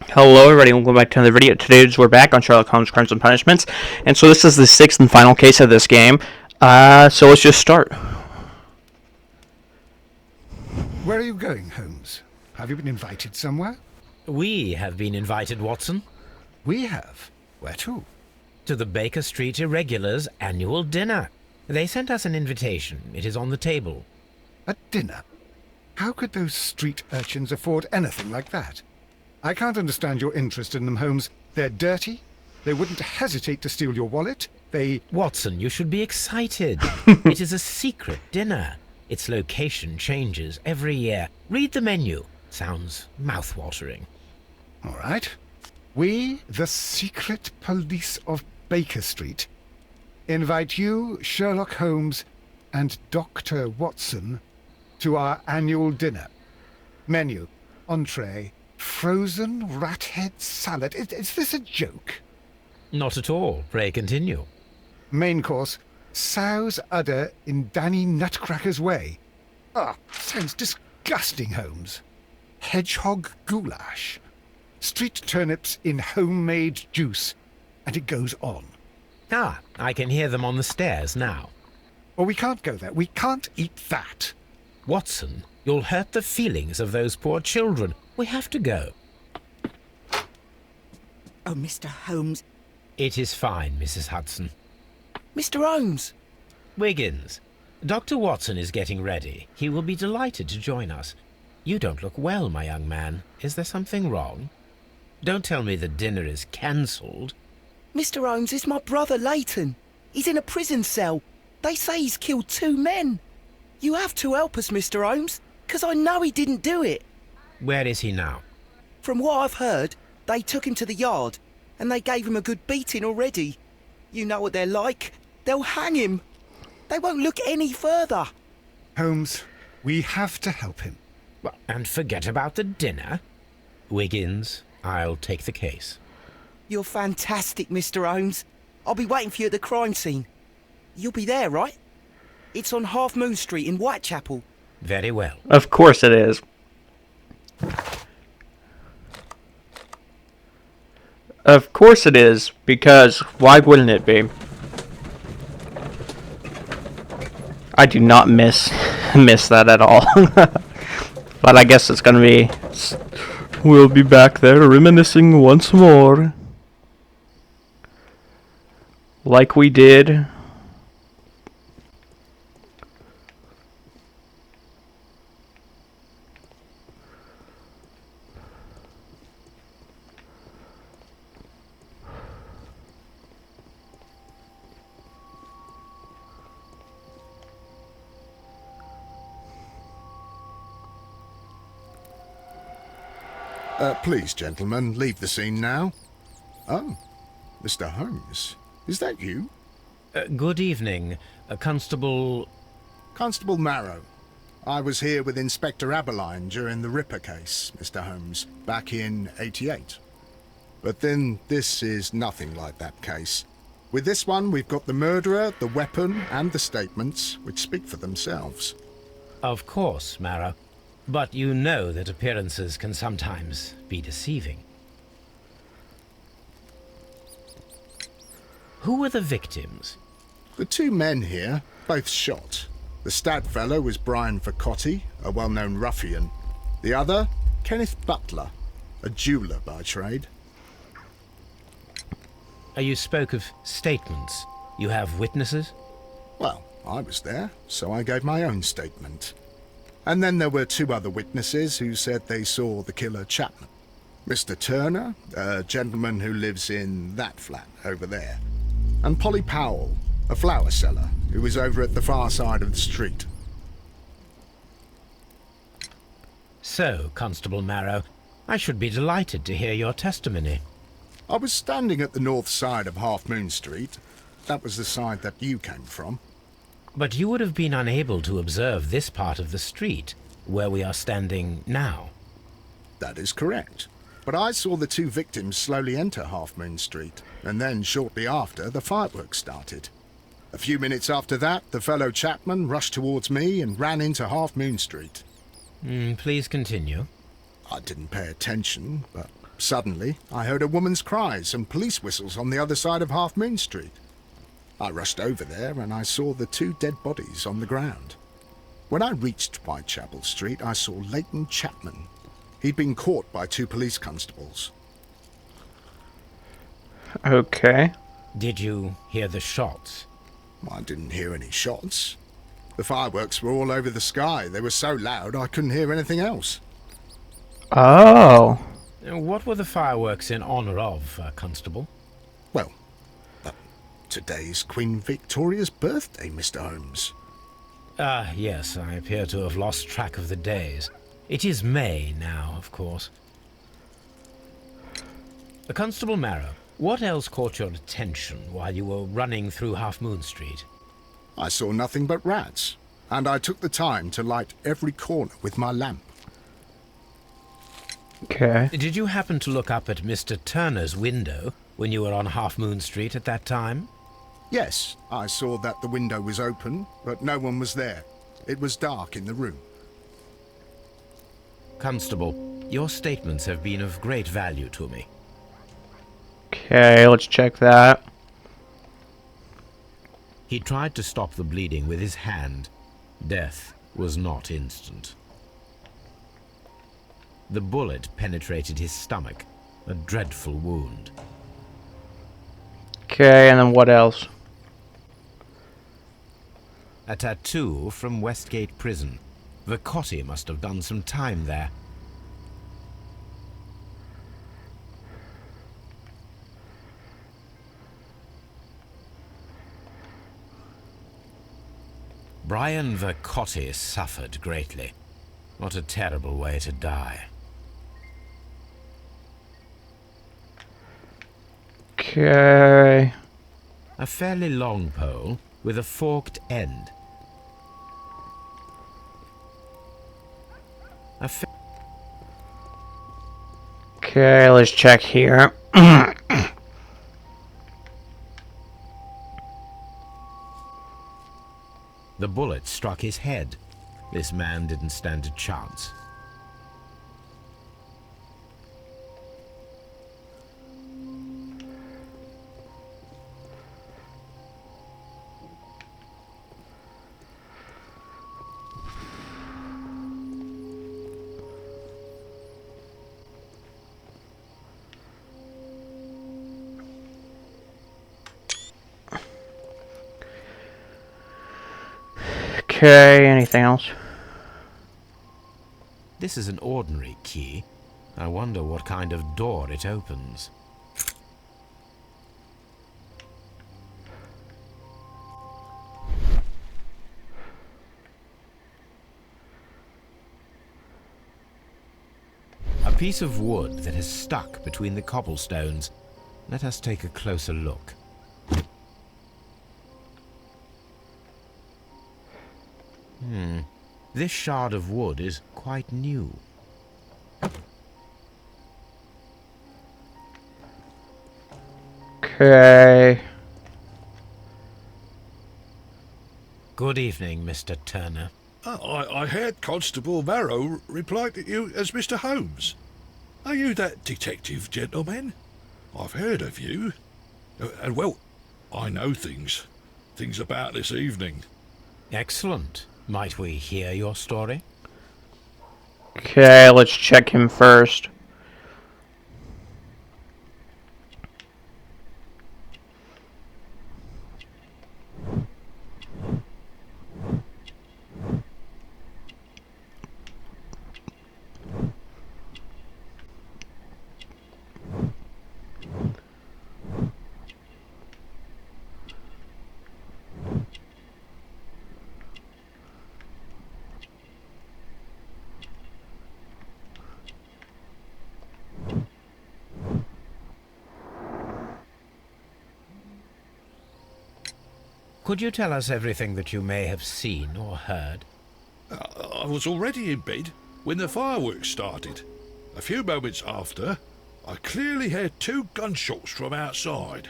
Hello everybody, welcome back to another video. Today we're back on Sherlock Holmes Crimes and Punishments, and so this is the sixth and final case of this game. So let's just start. Where are you going, Holmes? Have you been invited somewhere? We have been invited, Watson. We have. Where to? To the Baker Street Irregulars' annual dinner. They sent us an invitation. It is on the table. A dinner? How could those street urchins afford anything like that? I can't understand your interest in them, Holmes. They're dirty. They wouldn't hesitate to steal your wallet. Watson, you should be excited. It is a secret dinner. Its location changes every year. Read the menu. Sounds mouth-watering. All right. We, the secret police of Baker Street, invite you, Sherlock Holmes, and Dr. Watson to our annual dinner. Menu, entree, frozen rat head salad. Is this a joke? Not at all. Pray continue. Main course, sow's udder in Danny Nutcracker's way. Sounds disgusting, Holmes. Hedgehog goulash. Street turnips in homemade juice. And it goes on. I can hear them on the stairs now. Well, we can't go there. We can't eat that. Watson, you'll hurt the feelings of those poor children. We have to go. Oh, Mr. Holmes. It is fine, Mrs. Hudson. Mr. Holmes! Wiggins, Dr. Watson is getting ready. He will be delighted to join us. You don't look well, my young man. Is there something wrong? Don't tell me the dinner is cancelled. Mr. Holmes is my brother Leighton. He's in a prison cell. They say he's killed 2 men. You have to help us, Mr. Holmes, 'cause I know he didn't do it. Where is he now? From what I've heard, they took him to the yard, and they gave him a good beating already. You know what they're like. They'll hang him. They won't look any further. Holmes, we have to help him. And forget about the dinner? Wiggins, I'll take the case. You're fantastic, Mr. Holmes. I'll be waiting for you at the crime scene. You'll be there, right? It's on Half Moon Street in Whitechapel. Very well. Of course it is. Of course it is, because why wouldn't it be? I do not miss that at all. But I guess it's gonna be... We'll be back there reminiscing once more. Like we did. Please, gentlemen, leave the scene now. Oh, Mr. Holmes, is that you? Good evening, Constable... Constable Marrow. I was here with Inspector Aberline during the Ripper case, Mr. Holmes, back in '88. But then this is nothing like that case. With this one, we've got the murderer, the weapon, and the statements, which speak for themselves. Of course, Marrow. But you know that appearances can sometimes be deceiving. Who were the victims? The 2 men here, both shot. The stab fellow was Brian Vercotti, a well-known ruffian. The other, Kenneth Butler, a jeweller by trade. You spoke of statements. You have witnesses? Well, I was there, so I gave my own statement. And then there were 2 other witnesses who said they saw the killer Chapman. Mr. Turner, a gentleman who lives in that flat over there. And Polly Powell, a flower seller, who was over at the far side of the street. So, Constable Marrow, I should be delighted to hear your testimony. I was standing at the north side of Half Moon Street. That was the side that you came from. But you would have been unable to observe this part of the street, where we are standing now. That is correct. But I saw the 2 victims slowly enter Half Moon Street, and then shortly after, the fireworks started. A few minutes after that, the fellow Chapman rushed towards me and ran into Half Moon Street. Please continue. I didn't pay attention, but Suddenly, I heard a woman's cries and police whistles on the other side of Half Moon Street. I rushed over there and I saw the 2 dead bodies on the ground. When I reached Whitechapel Street, I saw Leighton Chapman. He'd been caught by 2 police constables. Okay. Did you hear the shots? I didn't hear any shots. The fireworks were all over the sky. They were so loud I couldn't hear anything else. Oh. What were the fireworks in honour of, Constable? Well, today's Queen Victoria's birthday, Mr. Holmes. Yes, I appear to have lost track of the days. It is May now, of course. Constable Marrow, what else caught your attention while you were running through Half Moon Street? I saw nothing but rats, and I took the time to light every corner with my lamp. Okay. Did you happen to look up at Mr. Turner's window when you were on Half Moon Street at that time? Yes, I saw that the window was open, but no one was there. It was dark in the room. Constable, your statements have been of great value to me. Okay, let's check that. He tried to stop the bleeding with his hand. Death was not instant. The bullet penetrated his stomach, a dreadful wound. Okay, and then what else? A tattoo from Westgate Prison. Vicotti must have done some time there. Brian Vicotti suffered greatly. What a terrible way to die. Okay. A fairly long pole with a forked end. Okay, let's check here. The bullet struck his head. This man didn't stand a chance. Okay, anything else? This is an ordinary key. I wonder what kind of door it opens. A piece of wood that has stuck between the cobblestones. Let us take a closer look. This shard of wood is quite new. Okay. Good evening, Mr. Turner. I heard Constable Marrow reply to you as Mr. Holmes. Are you that detective gentleman? I've heard of you. And well, I know things about this evening. Excellent. Might we hear your story? Okay, let's check him first. Could you tell us everything that you may have seen or heard? I was already in bed when the fireworks started. A few moments after, I clearly heard 2 gunshots from outside.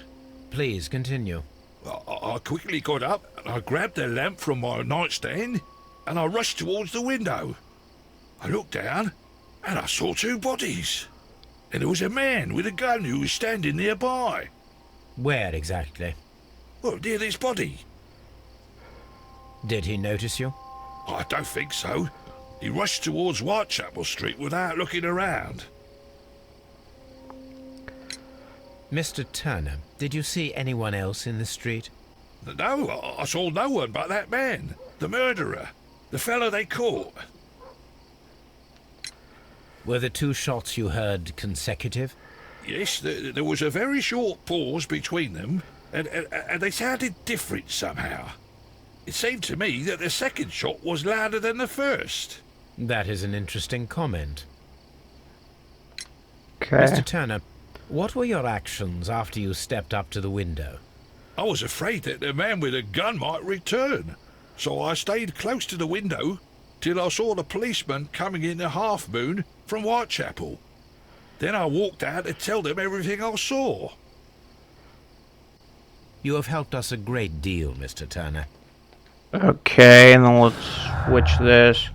Please continue. I quickly got up and I grabbed the lamp from my nightstand and I rushed towards the window. I looked down and I saw 2 bodies. and there was a man with a gun who was standing nearby. Where exactly? Well, near this body. Did he notice you? I don't think so. He rushed towards Whitechapel Street without looking around. Mr. Turner, did you see anyone else in the street? No, I saw no one but that man, the murderer, the fellow they caught. Were the 2 shots you heard consecutive? Yes, there was a very short pause between them, and they sounded different somehow. It seemed to me that the second shot was louder than the first. That is an interesting comment. Okay. Mr. Turner, what were your actions after you stepped up to the window? I was afraid that the man with a gun might return, so I stayed close to the window till I saw the policeman coming in the Half Moon from Whitechapel. Then I walked out to tell them everything I saw. You have helped us a great deal, Mr. Turner. Okay, and then let's switch this.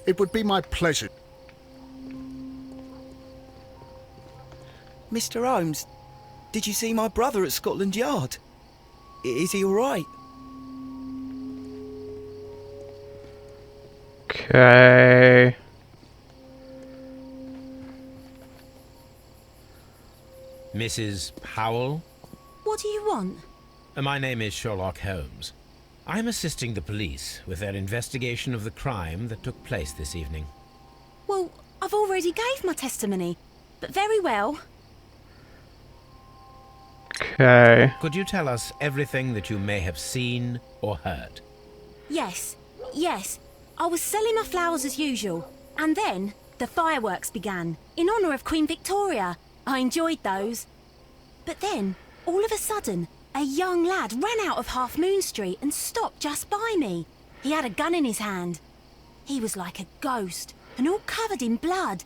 It would be my pleasure. Mr. Holmes, did you see my brother at Scotland Yard? Is he all right? Okay. Mrs. Powell? What do you want? My name is Sherlock Holmes. I'm assisting the police with their investigation of the crime that took place this evening. Well, I've already gave my testimony, but very well. Okay. Could you tell us everything that you may have seen or heard? Yes. I was selling my flowers as usual, and then the fireworks began, in honour of Queen Victoria. I enjoyed those. But then, all of a sudden, a young lad ran out of Half Moon Street and stopped just by me. He had a gun in his hand. He was like a ghost, and all covered in blood.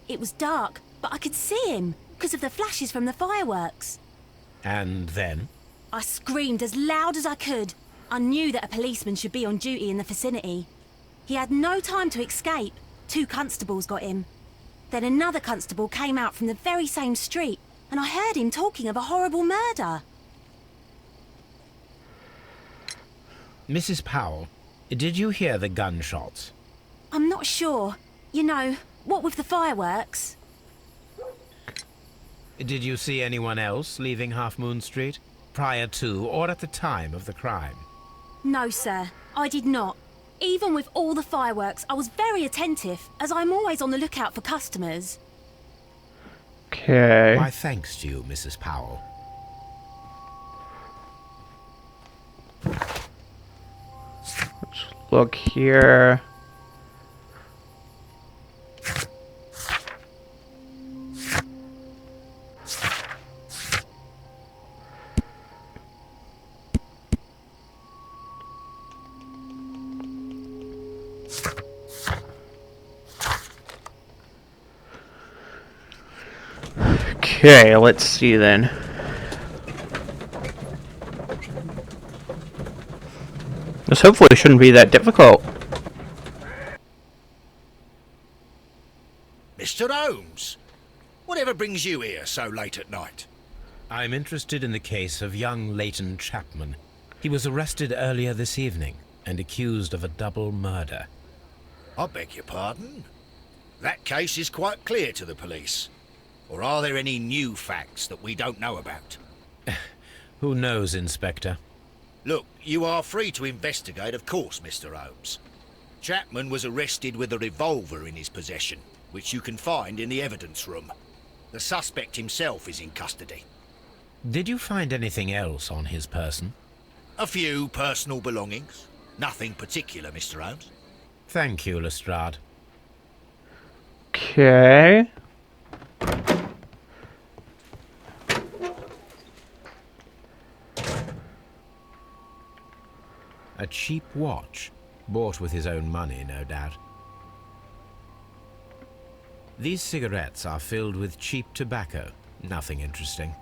It was dark, but I could see him, because of the flashes from the fireworks. And then? I screamed as loud as I could. I knew that a policeman should be on duty in the vicinity. He had no time to escape. 2 constables got him. Then another constable came out from the very same street, and I heard him talking of a horrible murder. Mrs. Powell, did you hear the gunshots? I'm not sure. You know, what with the fireworks? Did you see anyone else leaving Half Moon Street, prior to or at the time of the crime? No, sir, I did not. Even with all the fireworks, I was very attentive, as I'm always on the lookout for customers. Okay. My thanks to you, Mrs. Powell. Let's look here. Okay, let's see then. This hopefully shouldn't be that difficult. Mr. Holmes, whatever brings you here so late at night? I'm interested in the case of young Leighton Chapman. He was arrested earlier this evening and accused of a double murder. I beg your pardon? That case is quite clear to the police. Or are there any new facts that we don't know about? Who knows, Inspector? Look, you are free to investigate, of course, Mr. Holmes. Chapman was arrested with a revolver in his possession, which you can find in the evidence room. The suspect himself is in custody. Did you find anything else on his person? A few personal belongings. Nothing particular, Mr. Holmes. Thank you, Lestrade. Okay. A cheap watch. Bought with his own money, no doubt. These cigarettes are filled with cheap tobacco. Nothing interesting.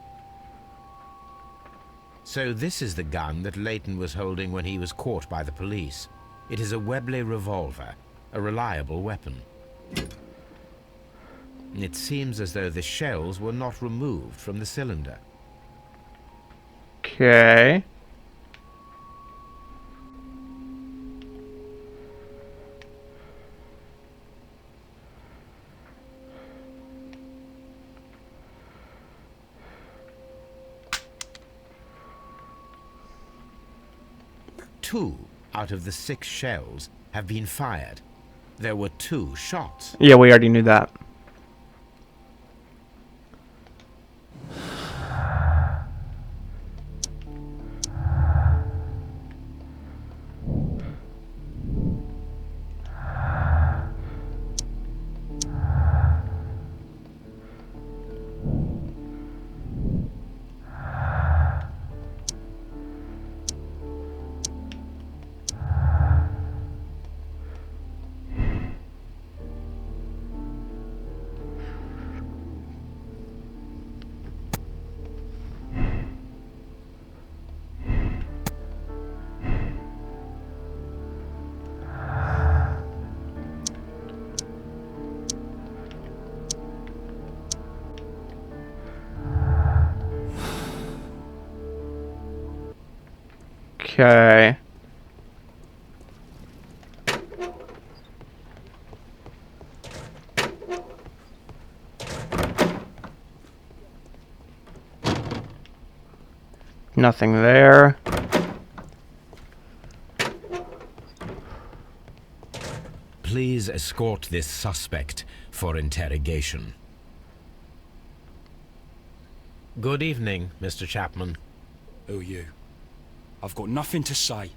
So this is the gun that Leighton was holding when he was caught by the police. It is a Webley revolver, a reliable weapon. It seems as though the shells were not removed from the cylinder. Okay. Two out of the 6 shells have been fired. There were 2 shots. Yeah, we already knew that. Okay. Nothing there. Please escort this suspect for interrogation. Good evening, Mr. Chapman. Who are you? I've got nothing to say.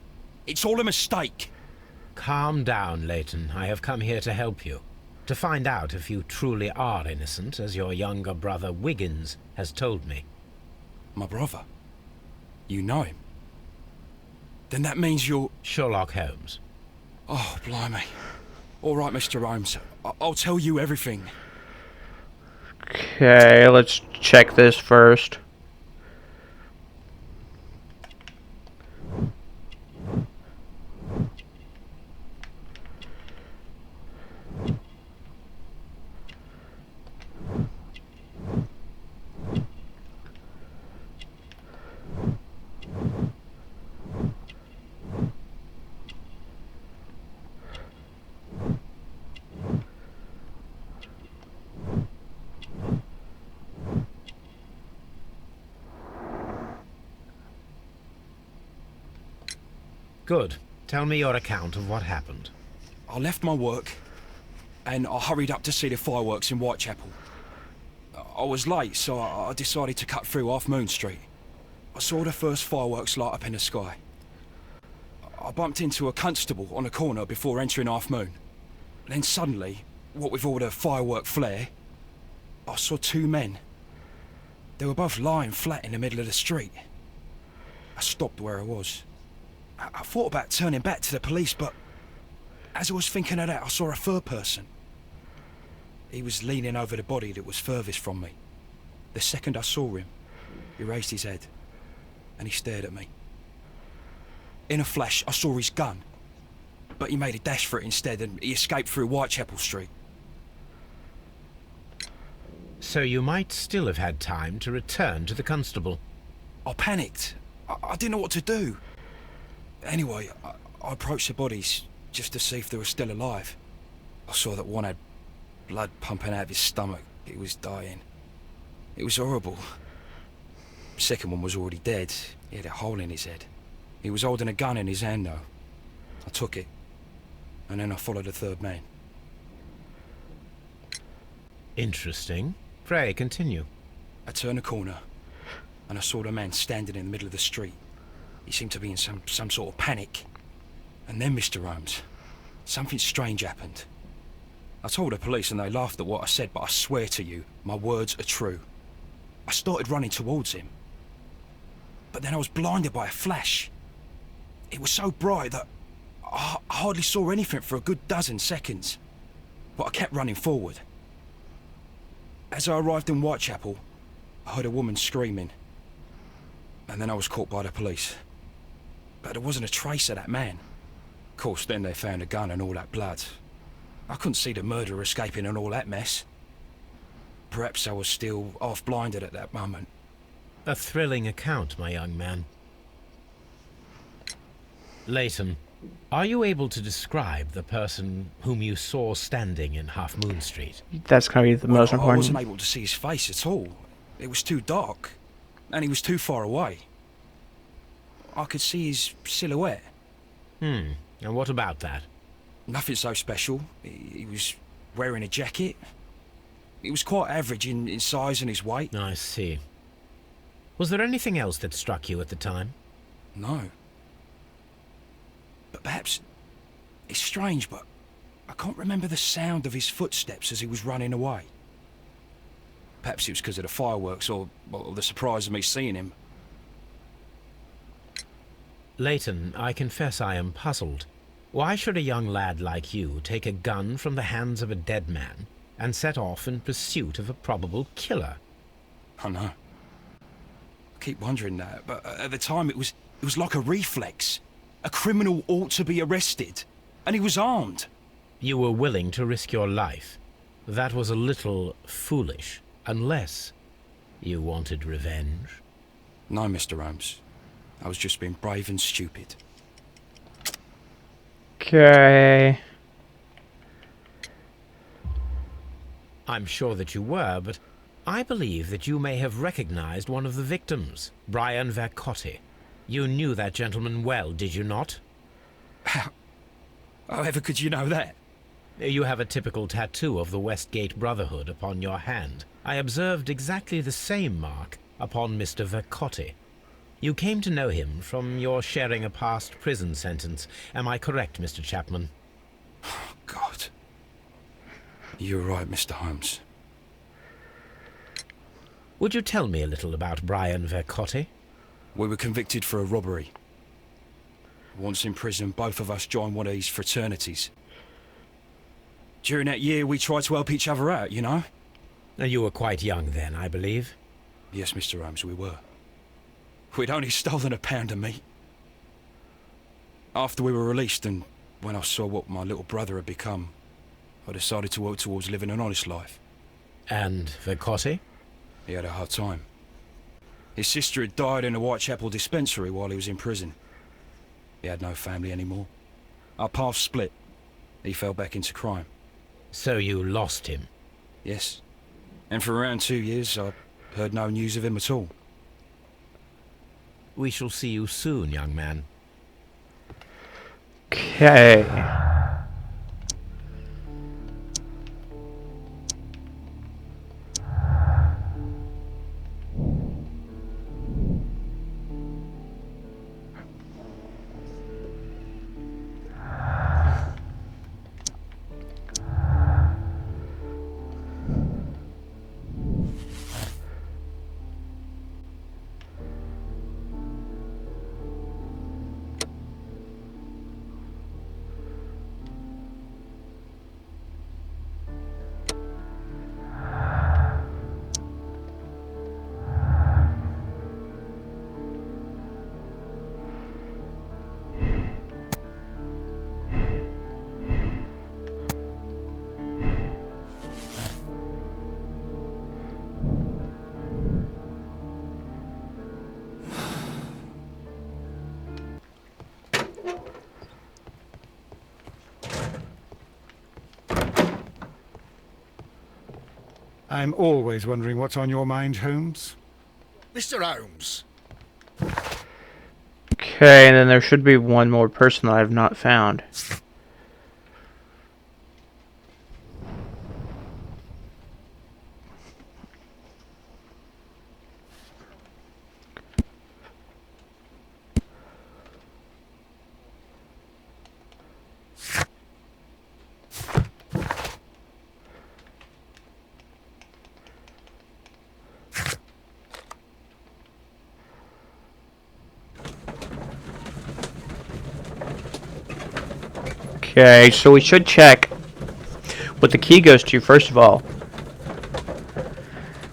It's all a mistake. Calm down, Leighton. I have come here to help you. To find out if you truly are innocent, as your younger brother Wiggins has told me. My brother? You know him? Then that means you're... Sherlock Holmes. Oh, blimey. All right, Mr. Holmes. I'll tell you everything. Okay, let's check this first. Good. Tell me your account of what happened. I left my work, and I hurried up to see the fireworks in Whitechapel. I was late, so I decided to cut through Half Moon Street. I saw the first fireworks light up in the sky. I bumped into a constable on a corner before entering Half Moon. Then suddenly, what with all the firework flare, I saw 2 men. They were both lying flat in the middle of the street. I stopped where I was. I thought about turning back to the police, but as I was thinking of that, I saw a third person. He was leaning over the body that was furthest from me. The second I saw him, he raised his head, and he stared at me. In a flash, I saw his gun, but he made a dash for it instead, and he escaped through Whitechapel Street. So you might still have had time to return to the constable. I panicked. I didn't know what to do. Anyway, I approached the bodies just to see if they were still alive. I saw that one had blood pumping out of his stomach. He was dying. It was horrible. The second one was already dead. He had a hole in his head. He was holding a gun in his hand, though. I took it, and then I followed the third man. Interesting. Pray, continue. I turned a corner, and I saw the man standing in the middle of the street. He seemed to be in some sort of panic. And then, Mr. Holmes, something strange happened. I told the police and they laughed at what I said, but I swear to you, my words are true. I started running towards him. But then I was blinded by a flash. It was so bright that I hardly saw anything for a good dozen seconds, but I kept running forward. As I arrived in Whitechapel, I heard a woman screaming, and then I was caught by the police. But there wasn't a trace of that man. Of course, then they found a gun and all that blood. I couldn't see the murderer escaping and all that mess. Perhaps I was still half-blinded at that moment. A thrilling account, my young man. Leighton, are you able to describe the person whom you saw standing in Half Moon Street? That's gonna be the most I important. wasn't able to see his face at all. It was too dark, and he was too far away. I could see his silhouette. And what about that? Nothing so special. He was wearing a jacket. He was quite average in size and his weight. I see. Was there anything else that struck you at the time? No. But perhaps... It's strange, but I can't remember the sound of his footsteps as he was running away. Perhaps it was because of the fireworks or the surprise of me seeing him. Leighton, I confess I am puzzled. Why should a young lad like you take a gun from the hands of a dead man and set off in pursuit of a probable killer? I know. I keep wondering that, but at the time it was like a reflex. A criminal ought to be arrested, and he was armed. You were willing to risk your life. That was a little foolish, unless you wanted revenge. No, Mr. Holmes. I was just being brave and stupid. Okay. I'm sure that you were, but I believe that you may have recognized one of the victims, Brian Vercotti. You knew that gentleman well, did you not? However could you know that? You have a typical tattoo of the Westgate Brotherhood upon your hand. I observed exactly the same mark upon Mr. Vercotti. You came to know him from your sharing a past prison sentence. Am I correct, Mr. Chapman? Oh, God. You're right, Mr. Holmes. Would you tell me a little about Brian Vercotti? We were convicted for a robbery. Once in prison, both of us joined one of these fraternities. During that year, we tried to help each other out, you know? You were quite young then, I believe. Yes, Mr. Holmes, we were. We'd only stolen a pound of meat. After we were released, and when I saw what my little brother had become, I decided to work towards living an honest life. And Vercotti? He had a hard time. His sister had died in a Whitechapel dispensary while he was in prison. He had no family anymore. Our paths split. He fell back into crime. So you lost him? Yes. And for around 2 years, I heard no news of him at all. We shall see you soon, young man. Okay. I'm always wondering what's on your mind, Holmes. Mr. Holmes, Okay, and then there should be one more person that I've not found. Okay, so we should check what the key goes to, first of all.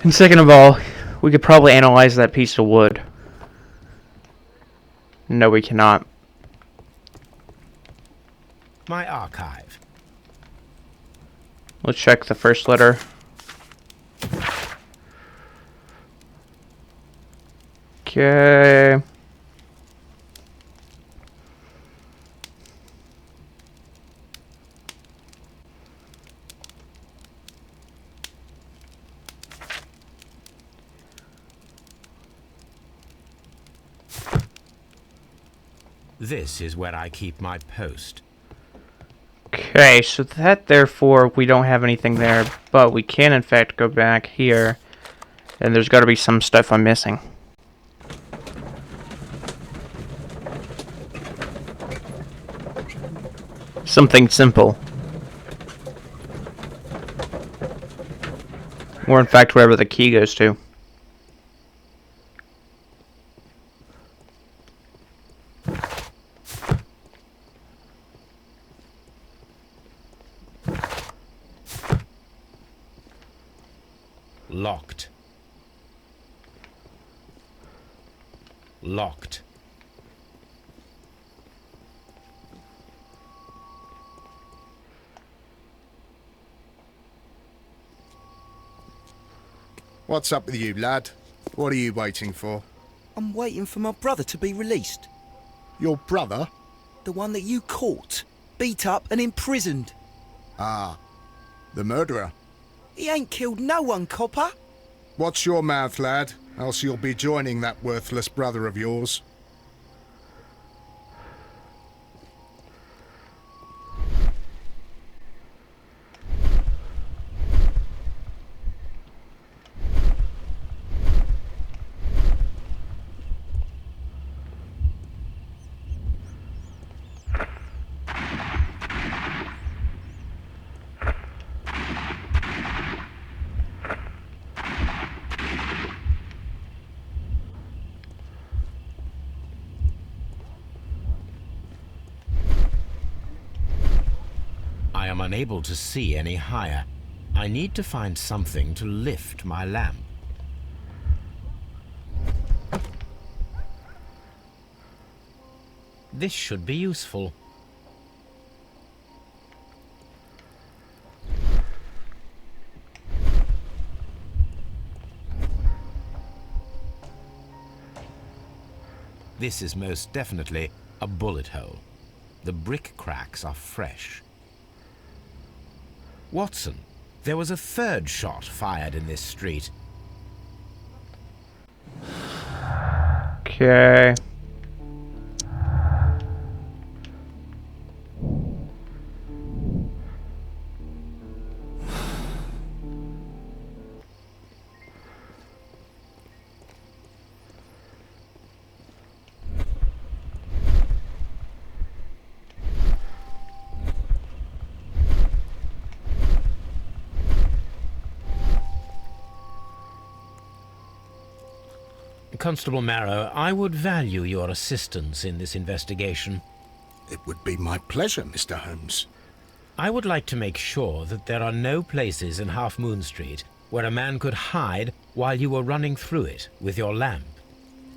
And second of all, we could probably analyze that piece of wood. No, we cannot. My archive. Let's check the first letter. Okay. This is where I keep my post. Okay, so that, therefore, we don't have anything there, but we can, in fact, go back here, and there's got to be some stuff I'm missing. Something simple. Or, in fact, wherever the key goes to. Locked. Locked. What's up with you, lad? What are you waiting for? I'm waiting for my brother to be released. Your brother? The one that you caught, beat up and imprisoned. Ah, the murderer. He ain't killed no one, copper. Watch your mouth, lad, else you'll be joining that worthless brother of yours. I am unable to see any higher. I need to find something to lift my lamp. This should be useful. This is most definitely a bullet hole. The brick cracks are fresh. Watson, there was a third shot fired in this street. Okay. Constable Marrow, I would value your assistance in this investigation. It would be my pleasure, Mr. Holmes. I would like to make sure that there are no places in Half Moon Street where a man could hide while you were running through it with your lamp.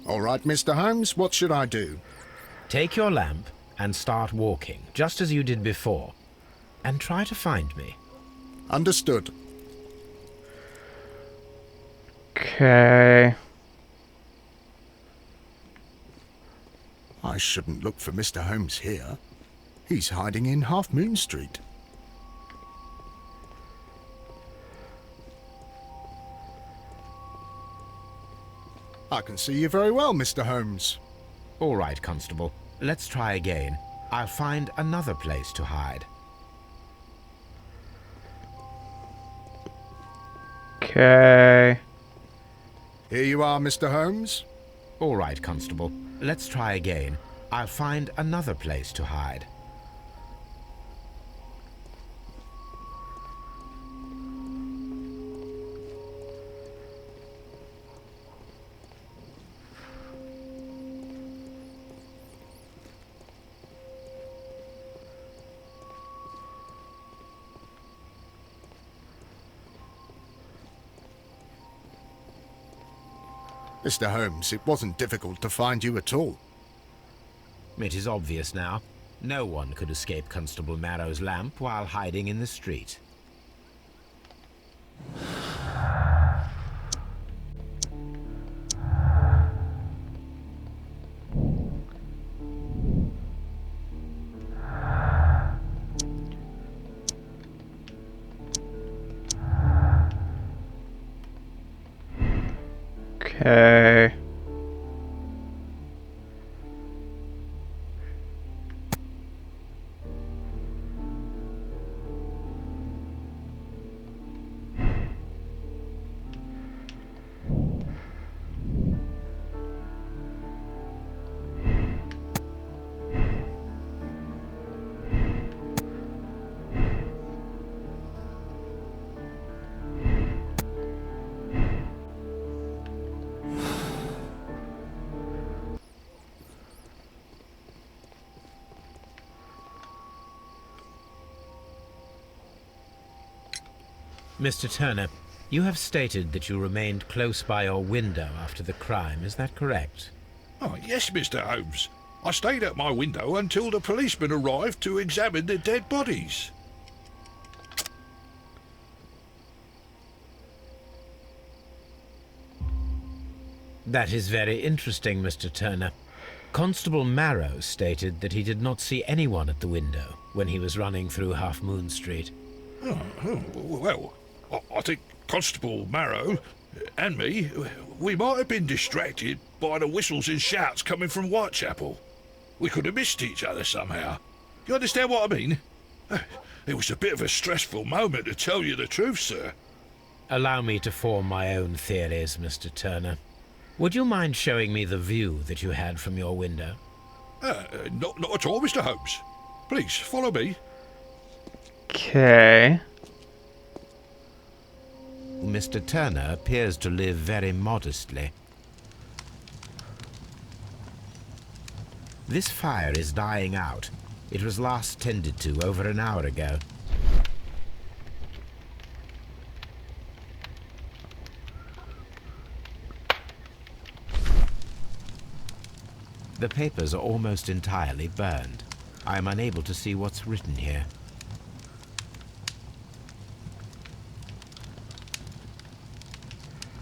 All right, Mr. Holmes, what should I do? Take your lamp and start walking, just as you did before, and try to find me. Understood. Okay. I shouldn't look for Mr. Holmes here. He's hiding in Half Moon Street. I can see you very well, Mr. Holmes. All right, Constable. Let's try again. I'll find another place to hide. Okay. Here you are, Mr. Holmes. All right, Constable. Let's try again. I'll find another place to hide. Mr. Holmes, it wasn't difficult to find you at all. It is obvious now. No one could escape Constable Marrow's lamp while hiding in the street. Okay. Mr. Turner, you have stated that you remained close by your window after the crime, is that correct? Oh, yes, Mr. Holmes. I stayed at my window until the policeman arrived to examine the dead bodies. That is very interesting, Mr. Turner. Constable Marrow stated that he did not see anyone at the window when he was running through Half Moon Street. Well, I think Constable Marrow and me, we might have been distracted by the whistles and shouts coming from Whitechapel. We could have missed each other somehow. You understand what I mean? It was a bit of a stressful moment, to tell you the truth, sir. Allow me to form my own theories, Mr. Turner. Would you mind showing me the view that you had from your window? Not at all, Mr. Holmes. Please, follow me. Okay. Mr. Turner appears to live very modestly. This fire is dying out. It was last tended to over an hour ago. The papers are almost entirely burned. I am unable to see what's written here.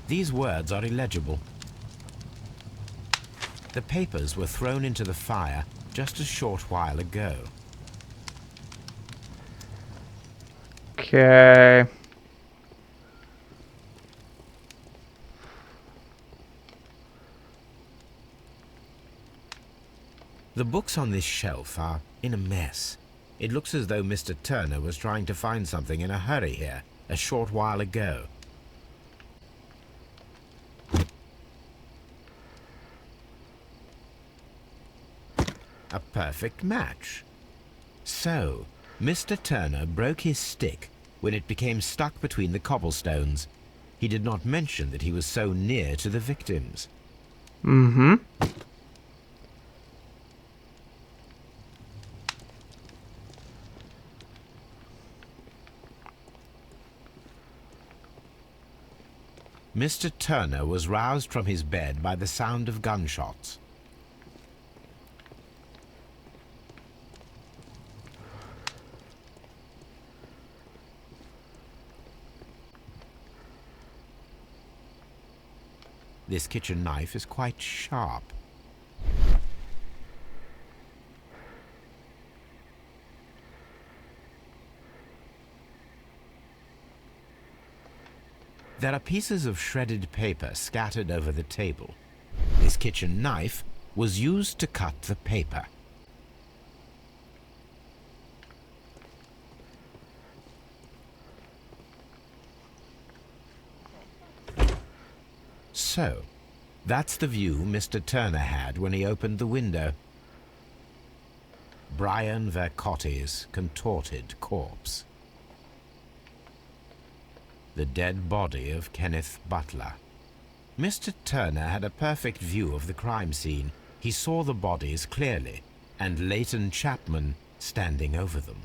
These words are illegible. The papers were thrown into the fire just a short while ago. Okay. The books on this shelf are in a mess. It looks as though Mr. Turner was trying to find something in a hurry here a short while ago. A perfect match. So, Mr. Turner broke his stick when it became stuck between the cobblestones. He did not mention that he was so near to the victims. Mm-hmm. Mr. Turner was roused from his bed by the sound of gunshots. This kitchen knife is quite sharp. There are pieces of shredded paper scattered over the table. This kitchen knife was used to cut the paper. So, that's the view Mr. Turner had when he opened the window. Brian Vercotti's contorted corpse. The dead body of Kenneth Butler. Mr. Turner had a perfect view of the crime scene. He saw the bodies clearly, and Leighton Chapman standing over them.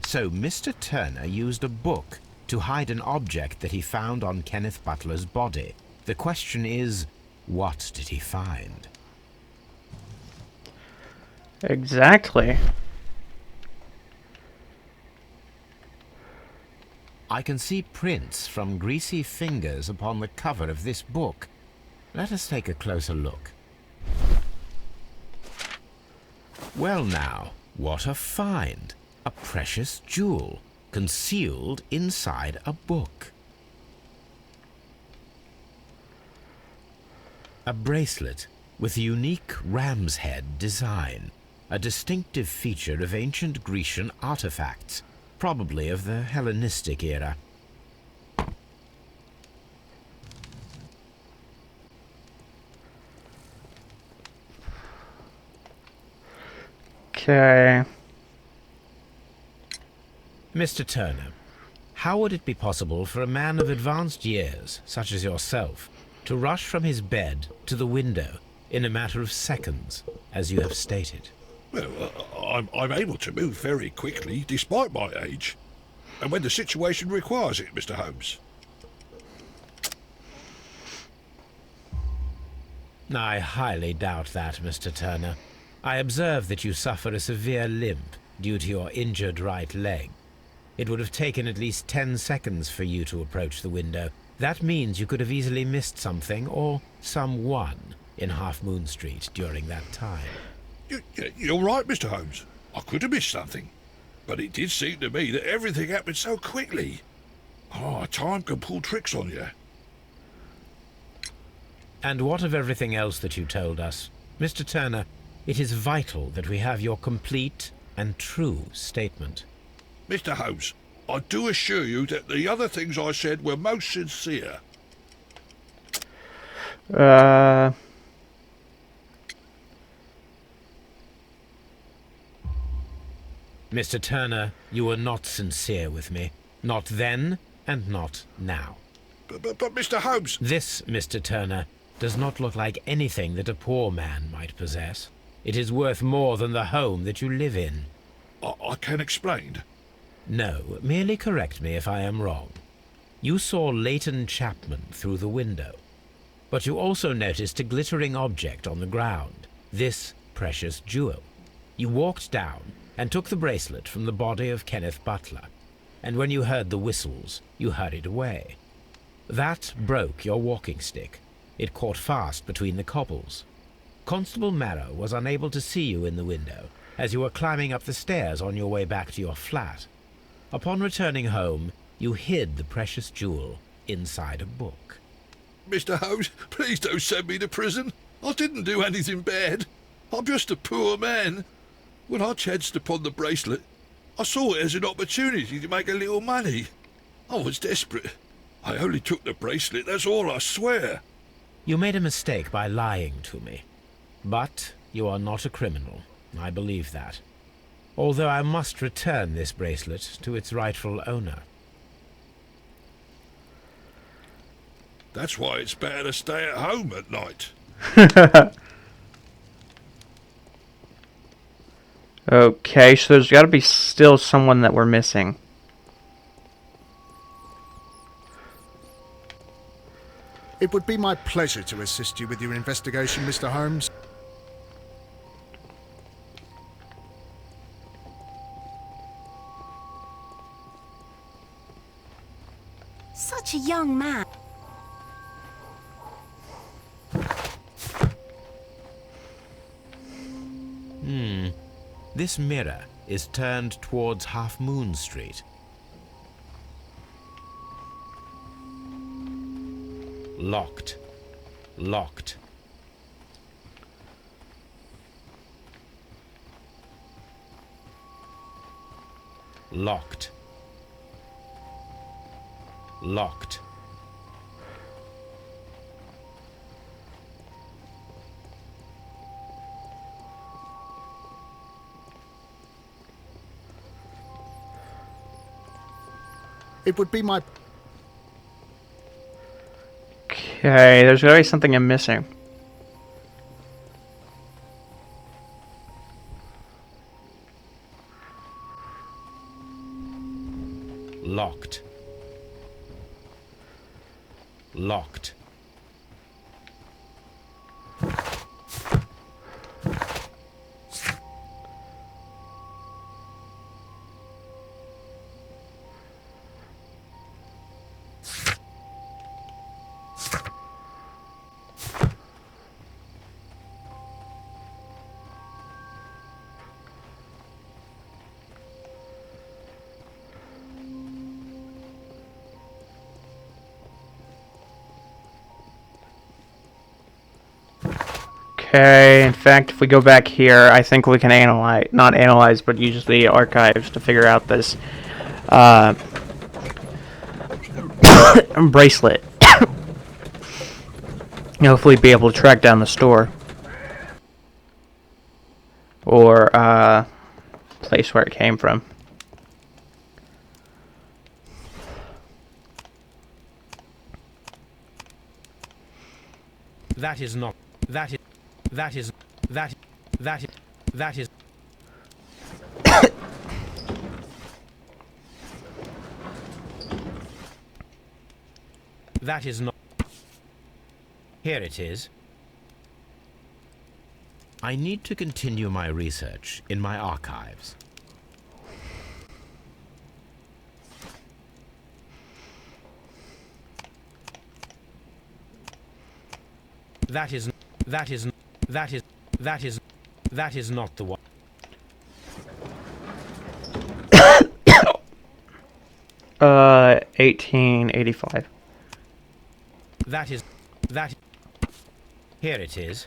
So Mr. Turner used a book to hide an object that he found on Kenneth Butler's body. The question is, what did he find? Exactly. I can see prints from greasy fingers upon the cover of this book. Let us take a closer look. Well now, what a find! A precious jewel, concealed inside a book. A bracelet with a unique ram's head design, a distinctive feature of ancient Grecian artifacts, probably of the Hellenistic era. Okay. Mr. Turner, how would it be possible for a man of advanced years, such as yourself, to rush from his bed to the window in a matter of seconds, as you have stated? Well, I'm able to move very quickly, despite my age. And when the situation requires it, Mr. Holmes. I highly doubt that, Mr. Turner. I observe that you suffer a severe limp due to your injured right leg. It would have taken at least 10 seconds for you to approach the window. That means you could have easily missed something or someone in Half Moon Street during that time. You're right, Mr. Holmes. I could have missed something. But it did seem to me that everything happened so quickly. Oh, time can pull tricks on you. And what of everything else that you told us? Mr. Turner, it is vital that we have your complete and true statement. Mr. Holmes, I do assure you that the other things I said were most sincere. Mr. Turner, you were not sincere with me. Not then, and not now. But Mr. Holmes... This, Mr. Turner, does not look like anything that a poor man might possess. It is worth more than the home that you live in. I can explain. No, merely correct me if I am wrong. You saw Leighton Chapman through the window, but you also noticed a glittering object on the ground, this precious jewel. You walked down and took the bracelet from the body of Kenneth Butler, and when you heard the whistles, you hurried away. That broke your walking stick. It caught fast between the cobbles. Constable Marrow was unable to see you in the window, as you were climbing up the stairs on your way back to your flat. Upon returning home, you hid the precious jewel inside a book. Mr. Holmes, please don't send me to prison. I didn't do anything bad. I'm just a poor man. When I chanced upon the bracelet, I saw it as an opportunity to make a little money. I was desperate. I only took the bracelet, that's all, I swear. You made a mistake by lying to me. But you are not a criminal. I believe that. Although I must return this bracelet to its rightful owner. That's why it's better to stay at home at night. Okay, so there's got to be still someone that we're missing. It would be my pleasure to assist you with your investigation, Mr. Holmes. Such a young man. This mirror is turned towards Half Moon Street. Locked. Locked. Locked. Locked. It would be my... Okay, there's got to be something I'm missing. Locked. Locked. Okay, in fact, if we go back here, I think we can analyze, not analyze, but use the archives to figure out this bracelet. Hopefully be able to track down the store. Or, place where it came from. That is not. That is. That is. That. That is. That is. That is not. Here it is. I need to continue my research in my archives. That is. That is. That is. That is. That is not the one. 1885. That is. That. Here it is.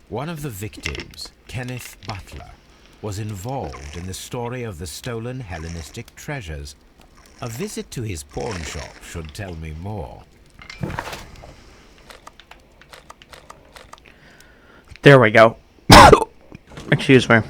One of the victims, Kenneth Butler, was involved in the story of the stolen Hellenistic treasures. A visit to his pawn shop should tell me more. There we go. Excuse me.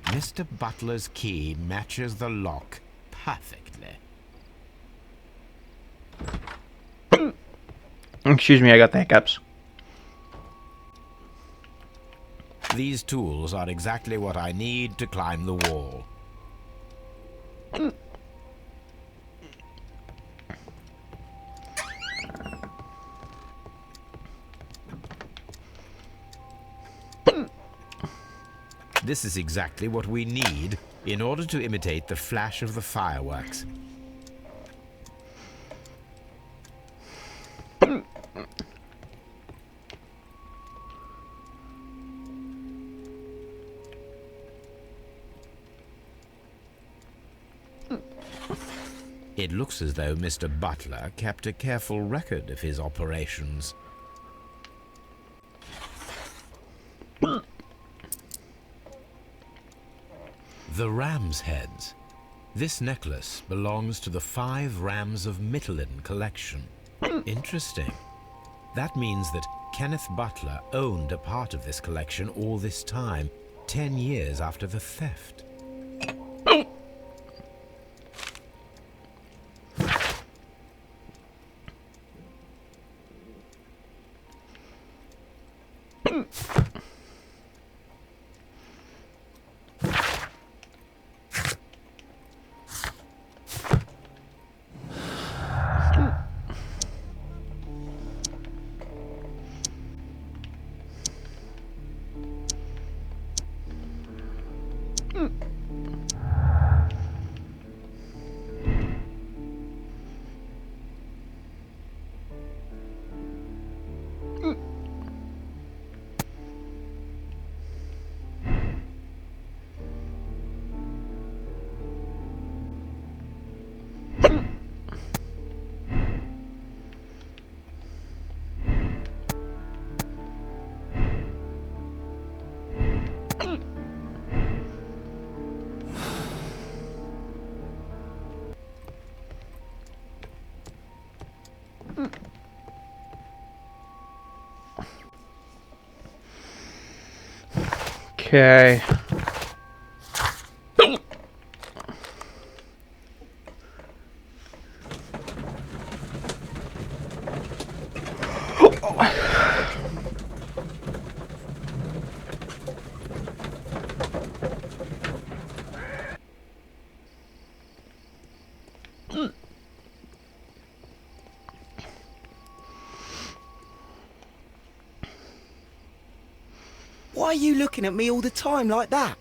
Mr. Butler's key matches the lock perfectly. Excuse me, I got the hiccups. These tools are exactly what I need to climb the wall. This is exactly what we need in order to imitate the flash of the fireworks. It looks as though Mr. Butler kept a careful record of his operations. The ram's heads. This necklace belongs to the 5 Rams of Mittelin collection. Interesting. That means that Kenneth Butler owned a part of this collection all this time, 10 years after the theft. Okay. Why are you looking at me all the time like that?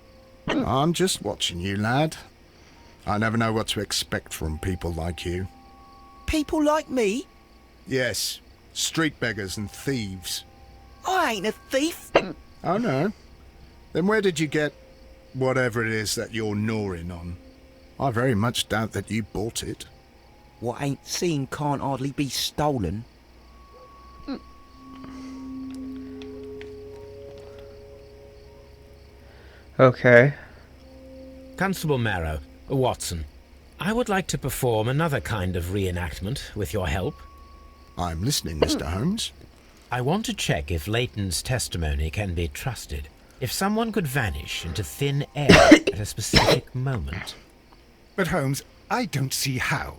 I'm just watching you, lad. I never know what to expect from people like you. People like me? Yes, street beggars and thieves. I ain't a thief. Oh no? Then where did you get whatever it is that you're gnawing on? I very much doubt that you bought it. What ain't seen can't hardly be stolen. Okay. Constable Marrow, Watson, I would like to perform another kind of reenactment with your help. I'm listening, Mr. Holmes. I want to check if Leighton's testimony can be trusted. If someone could vanish into thin air at a specific moment. But Holmes, I don't see how.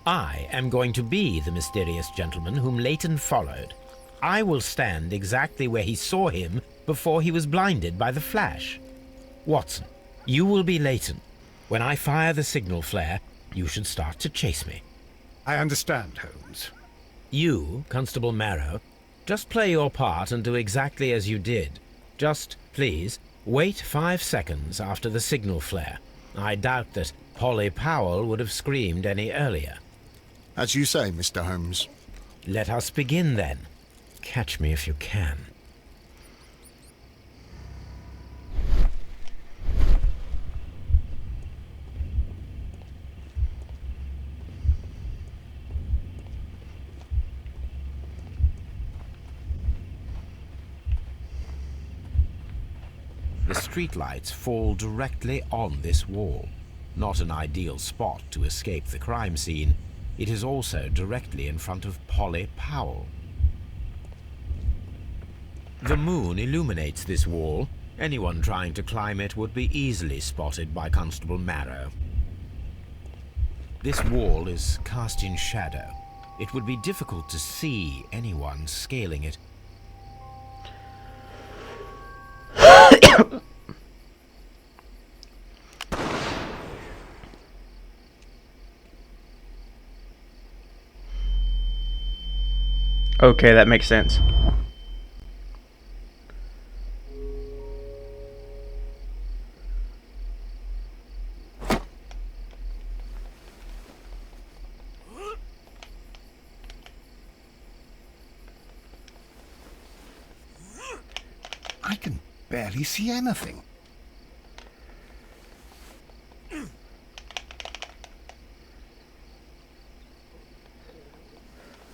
I am going to be the mysterious gentleman whom Leighton followed. I will stand exactly where he saw him before he was blinded by the flash. Watson, you will be Leighton. When I fire the signal flare, you should start to chase me. I understand, Holmes. You, Constable Marrow, just play your part and do exactly as you did. Just, please, wait 5 seconds after the signal flare. I doubt that Polly Powell would have screamed any earlier. As you say, Mr. Holmes. Let us begin then. Catch me if you can. The streetlights fall directly on this wall. Not an ideal spot to escape the crime scene. It is also directly in front of Polly Powell. The moon illuminates this wall. Anyone trying to climb it would be easily spotted by Constable Marrow. This wall is cast in shadow. It would be difficult to see anyone scaling it. Okay, that makes sense. I can barely see anything.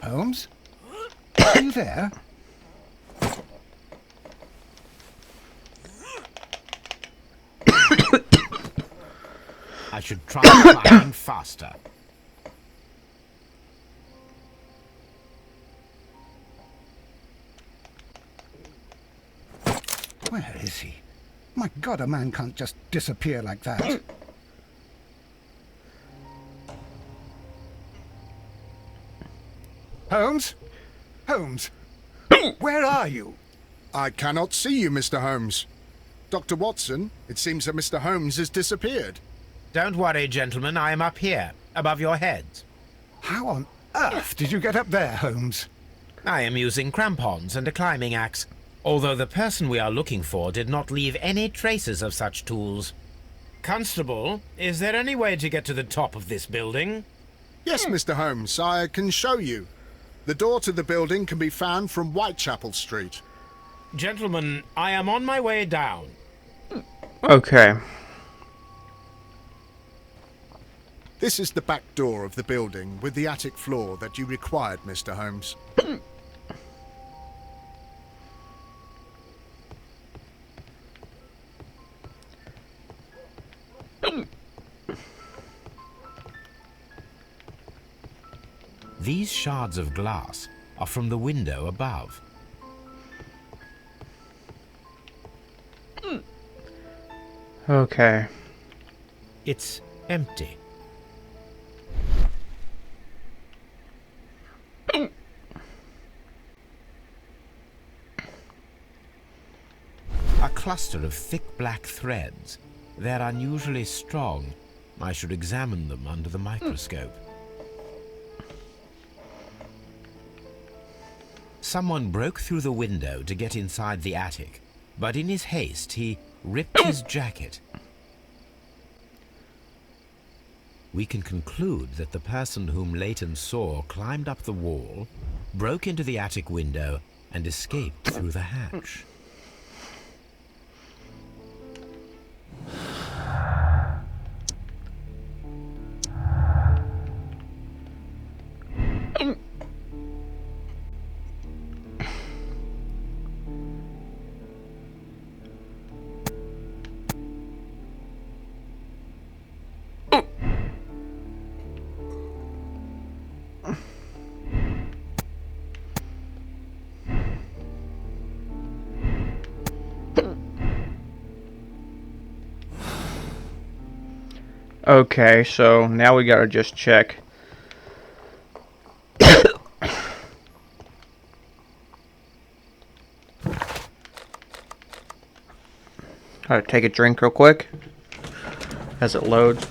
Holmes? Are you there? I should try climbing faster. Where is he? My God, a man can't just disappear like that. Holmes? Holmes? Where are you? I cannot see you, Mr. Holmes. Dr. Watson, it seems that Mr. Holmes has disappeared. Don't worry, gentlemen. I am up here, above your heads. How on earth did you get up there, Holmes? I am using crampons and a climbing axe, although the person we are looking for did not leave any traces of such tools. Constable, is there any way to get to the top of this building? Yes, Mr. Holmes, I can show you. The door to the building can be found from Whitechapel Street. Gentlemen, I am on my way down. Okay. This is the back door of the building with the attic floor that you required, Mr. Holmes. These shards of glass are from the window above. Okay. It's empty. A cluster of thick black threads. They're unusually strong. I should examine them under the microscope. Someone broke through the window to get inside the attic, but in his haste he ripped his jacket. We can conclude that the person whom Leighton saw climbed up the wall, broke into the attic window, and escaped through the hatch. Okay, so now we gotta just check. Gotta take a drink real quick as it loads.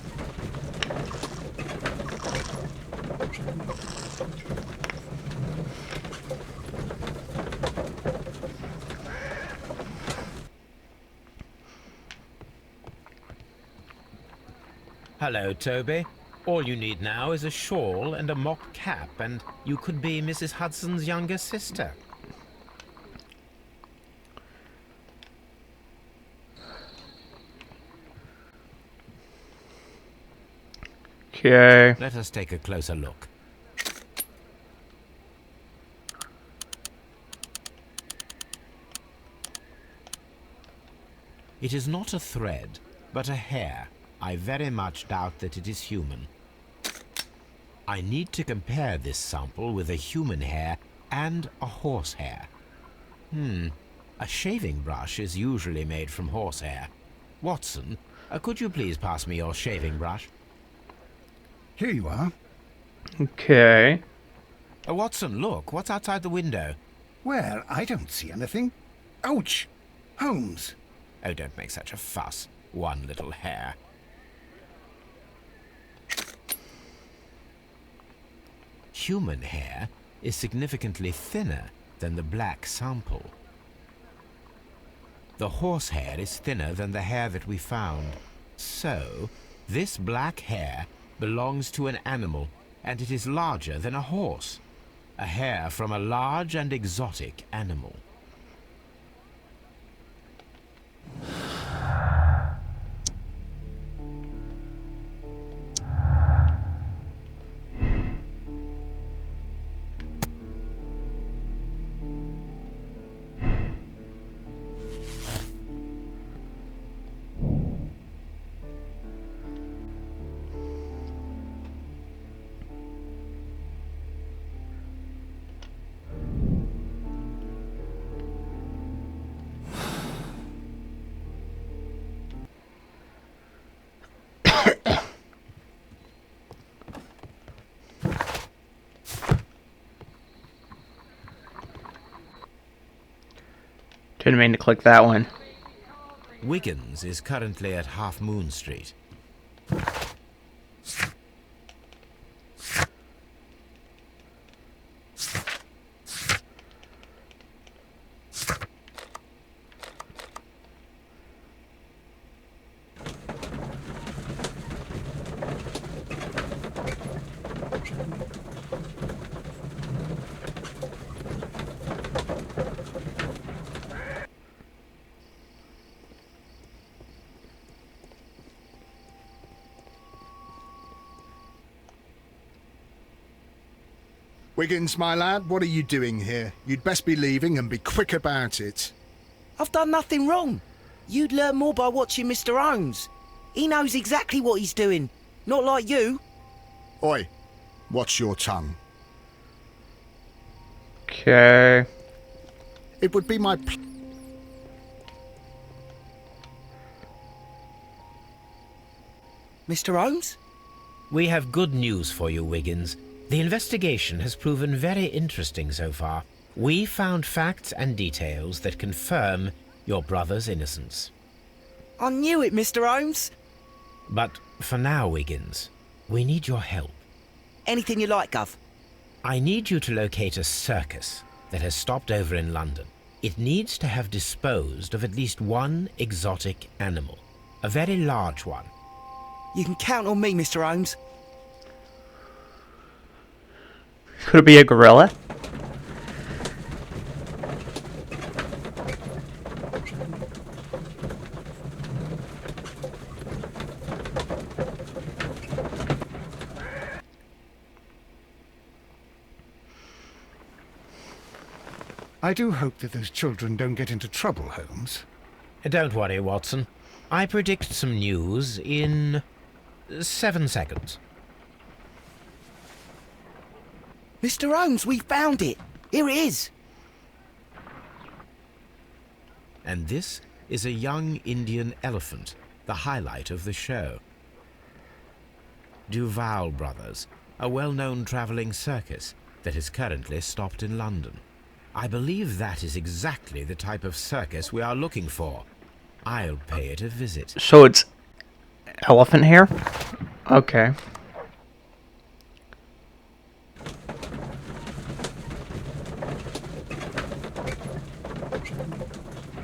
Hello, Toby. All you need now is a shawl and a mock cap, and you could be Mrs. Hudson's younger sister. Okay. Let us take a closer look. It is not a thread, but a hair. I very much doubt that it is human. I need to compare this sample with a human hair and a horse hair. A shaving brush is usually made from horsehair. Watson, could you please pass me your shaving brush? Here you are. Okay. Watson, look, what's outside the window? Well, I don't see anything. Ouch! Holmes! Oh, don't make such a fuss. One little hair. Human hair is significantly thinner than the black sample. The horse hair is thinner than the hair that we found. So, this black hair belongs to an animal, and it is larger than a horse. A hair from a large and exotic animal. Didn't mean to click that one. Wiggins is currently at Half Moon Street. Wiggins, my lad, what are you doing here? You'd best be leaving and be quick about it. I've done nothing wrong. You'd learn more by watching Mr. Holmes. He knows exactly what he's doing. Not like you. Oi, watch your tongue. Okay. It would be my Mr. Holmes? We have good news for you, Wiggins. The investigation has proven very interesting so far. We found facts and details that confirm your brother's innocence. I knew it, Mr. Holmes. But for now, Wiggins, we need your help. Anything you like, Gov. I need you to locate a circus that has stopped over in London. It needs to have disposed of at least one exotic animal, a very large one. You can count on me, Mr. Holmes. Could it be a gorilla? I do hope that those children don't get into trouble, Holmes. Don't worry, Watson. I predict some news in 7 seconds. Mr. Holmes, we found it. Here it is. And this is a young Indian elephant, the highlight of the show. Duval Brothers, a well-known traveling circus that is currently stopped in London. I believe that is exactly the type of circus we are looking for. I'll pay it a visit. So it's elephant hair? Okay.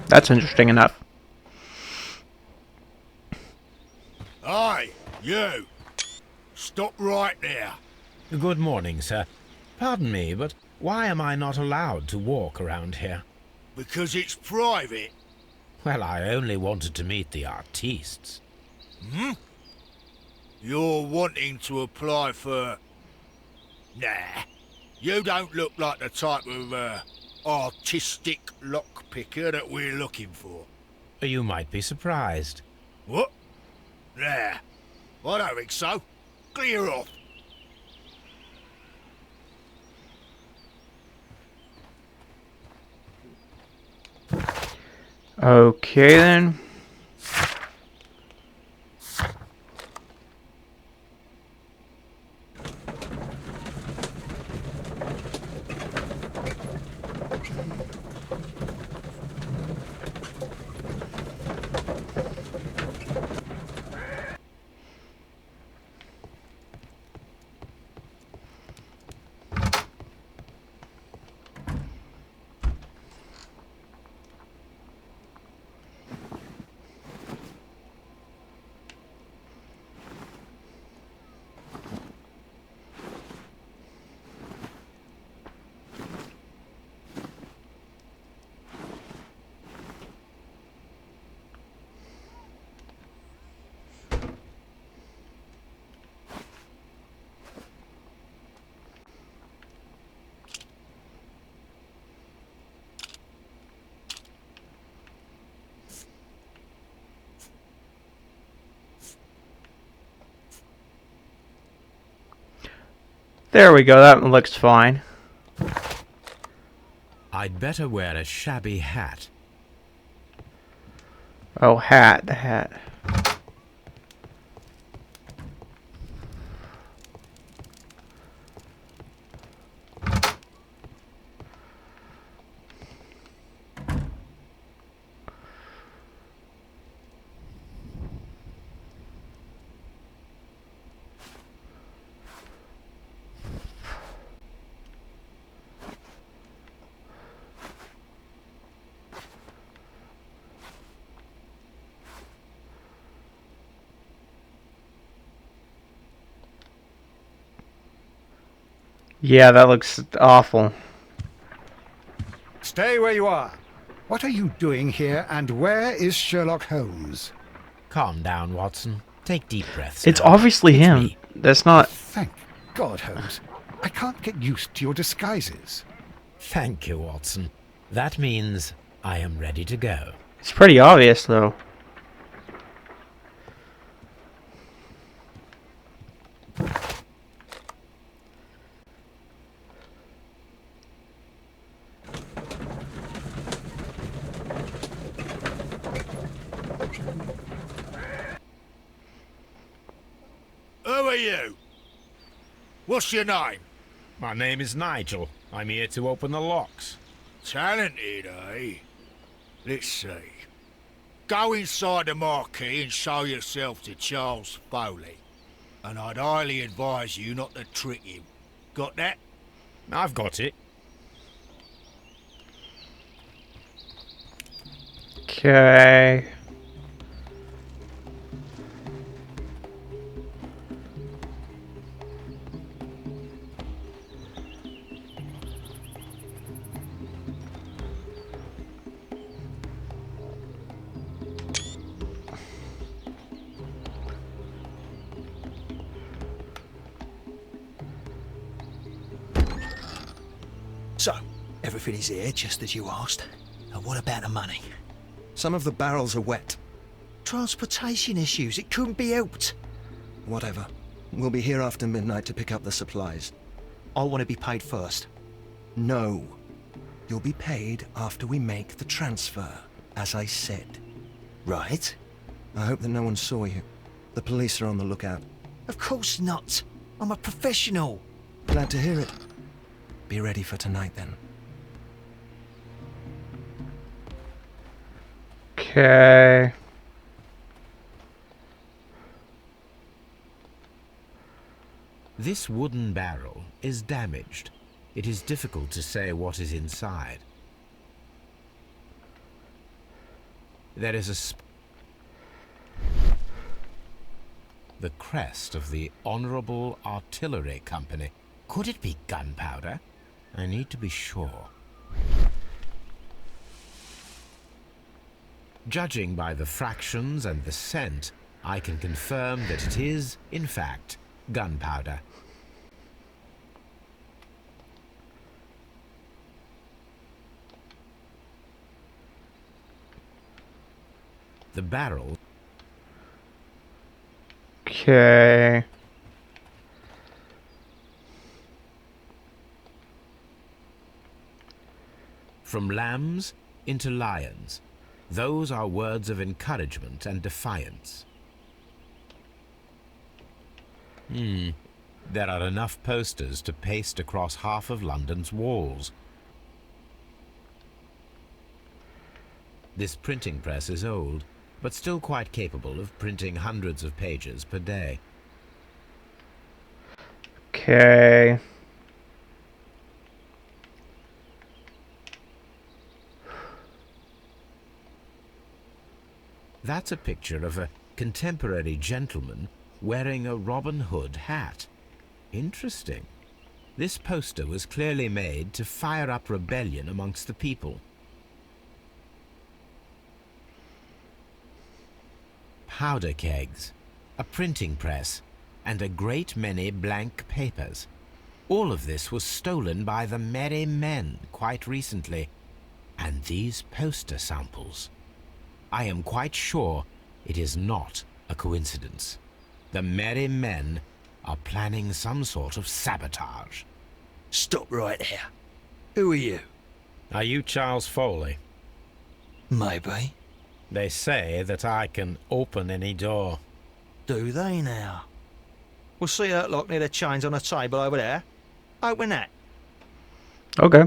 That's interesting enough. Aye, you! Stop right there. Good morning, sir. Pardon me, but why am I not allowed to walk around here? Because it's private. Well, I only wanted to meet the artistes. Hmm? You're wanting to apply for... Nah. You don't look like the type of, artistic lockpicker that we're looking for. You might be surprised. What? Nah. I don't think so. Clear off. Okay then. There we go, that one looks fine. I'd better wear a shabby hat. Oh, hat, the hat. Yeah, that looks awful. Stay where you are. What are you doing here, and where is Sherlock Holmes? Calm down, Watson. Take deep breaths. It's now. obviously It's him. me. That's not... Thank God, Holmes. I can't get used to your disguises. Thank you, Watson. That means I am ready to go. It's pretty obvious, though. are you? What's your name? My name is Nigel. I'm here to open the locks. Talented, eh? Let's see. Go inside the marquee and show yourself to Charles Foley. And I'd highly advise you not to trick him. Got that? I've got it. Okay. So, everything is here just as you asked. And what about the money? Some of the barrels are wet. Transportation issues, it couldn't be helped. Whatever. We'll be here after midnight to pick up the supplies. I want to be paid first. No. You'll be paid after we make the transfer, as I said. Right? I hope that no one saw you. The police are on the lookout. Of course not. I'm a professional. Glad to hear it. Be ready for tonight, then. Okay. This wooden barrel is damaged. It is difficult to say what is inside. There is the crest of the Honourable Artillery Company. Could it be gunpowder? I need to be sure. Judging by the fractions and the scent, I can confirm that it is, in fact, gunpowder. The barrel. Okay. From lambs into lions. Those are words of encouragement and defiance. There are enough posters to paste across half of London's walls. This printing press is old, but still quite capable of printing hundreds of pages per day. Okay. That's a picture of a contemporary gentleman wearing a Robin Hood hat. Interesting. This poster was clearly made to fire up rebellion amongst the people. Powder kegs, a printing press, and a great many blank papers. All of this was stolen by the Merry Men quite recently. And these poster samples. I am quite sure it is not a coincidence. The Merry Men are planning some sort of sabotage. Stop right there. Who are you? Are you Charles Foley? Maybe. They say that I can open any door. Do they now? We'll see that lock near the chains on a table over there. Open that. Okay.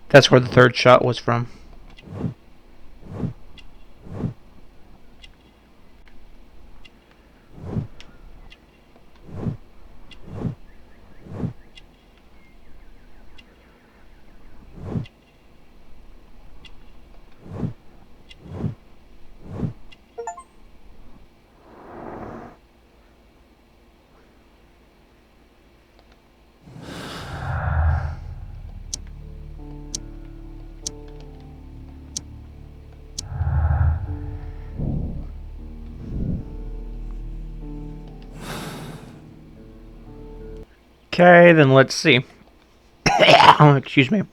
That's where the third shot was from. Okay, then let's see. Excuse me.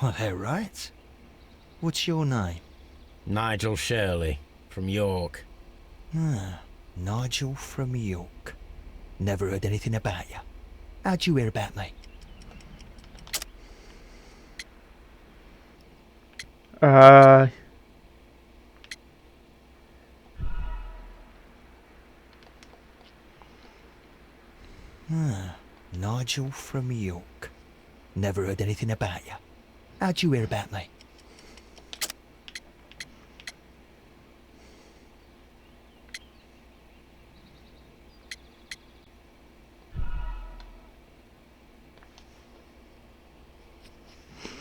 Well, they're right. What's your name? Nigel Shirley, from York. Ah, Nigel from York. Never heard anything about you. How'd you hear about me? Uh, Ah, Nigel from York. Never heard anything about you. How'd you hear about me?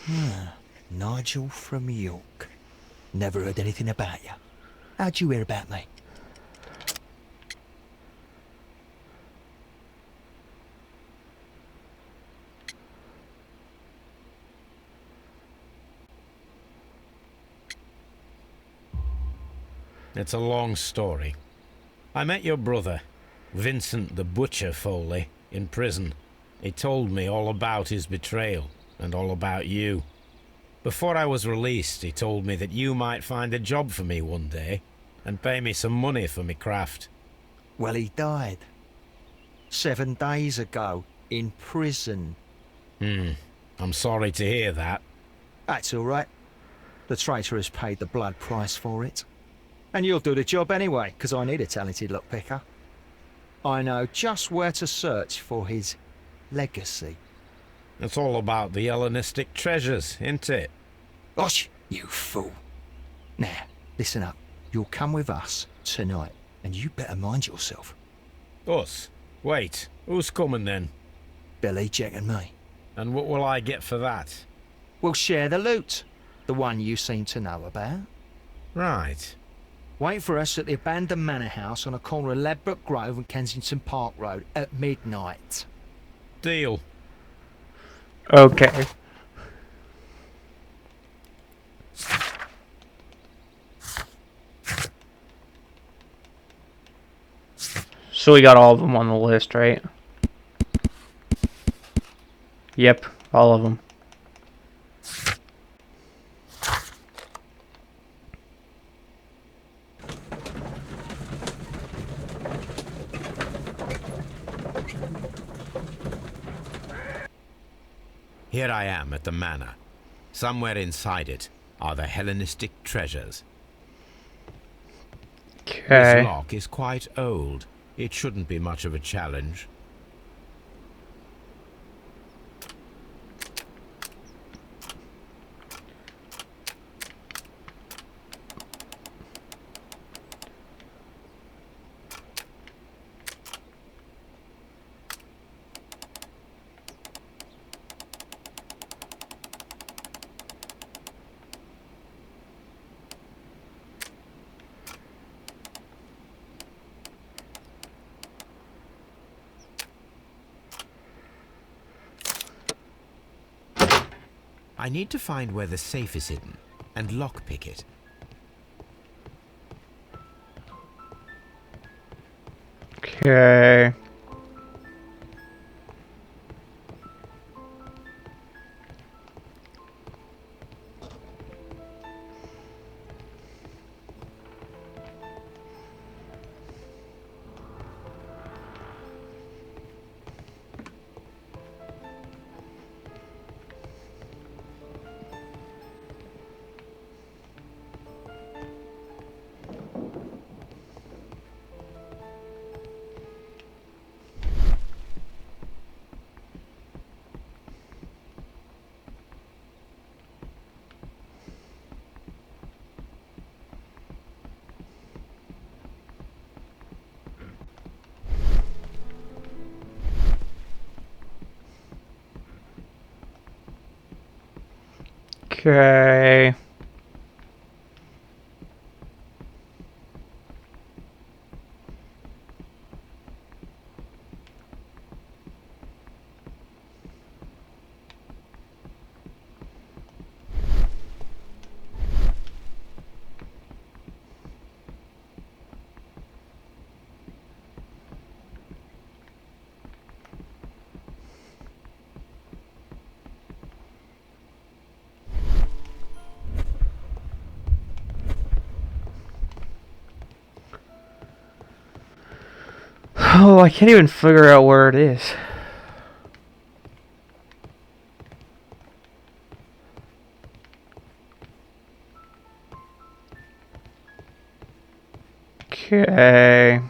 Ah, Nigel from York. Never heard anything about you. How'd you hear about me? It's a long story. I met your brother, Vincent the Butcher Foley, in prison. He told me all about his betrayal and all about you. Before I was released, he told me that you might find a job for me one day and pay me some money for me craft. Well, he died. 7 days ago, in prison. I'm sorry to hear that. That's all right. The traitor has paid the blood price for it. And you'll do the job anyway, because I need a talented lockpicker. I know just where to search for his legacy. It's all about the Hellenistic treasures, isn't it? Osh, you fool. Now, listen up. You'll come with us tonight, and you better mind yourself. Us? Wait, who's coming then? Billy, Jack and me. And what will I get for that? We'll share the loot. The one you seem to know about. Right. Wait for us at the abandoned manor house on the corner of Ladbroke Grove and Kensington Park Road at midnight. Deal. okay. So we got all of them on the list, right? Yep, all of them. Here I am at the manor. Somewhere inside it are the Hellenistic treasures. This Okay. lock is quite old. It shouldn't be much of a challenge. I need to find where the safe is hidden and lockpick it. Okay. Okay. Oh, I can't even figure out where it is. Okay.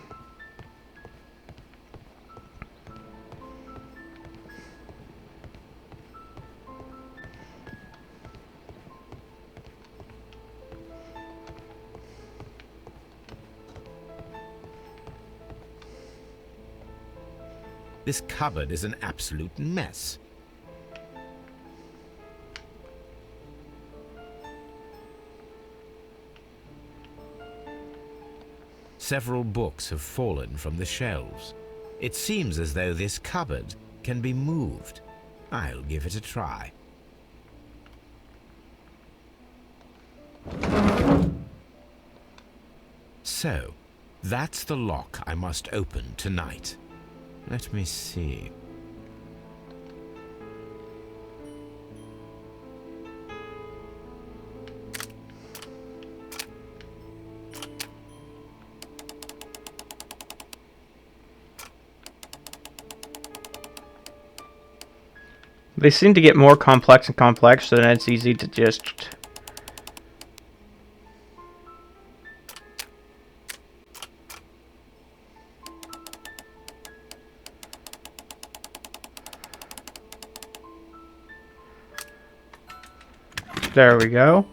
This cupboard is an absolute mess. Several books have fallen from the shelves. It seems as though this cupboard can be moved. I'll give it a try. So, that's the lock I must open tonight. Let me see. They seem to get more complex and complex, so then it's easy to just... There we go.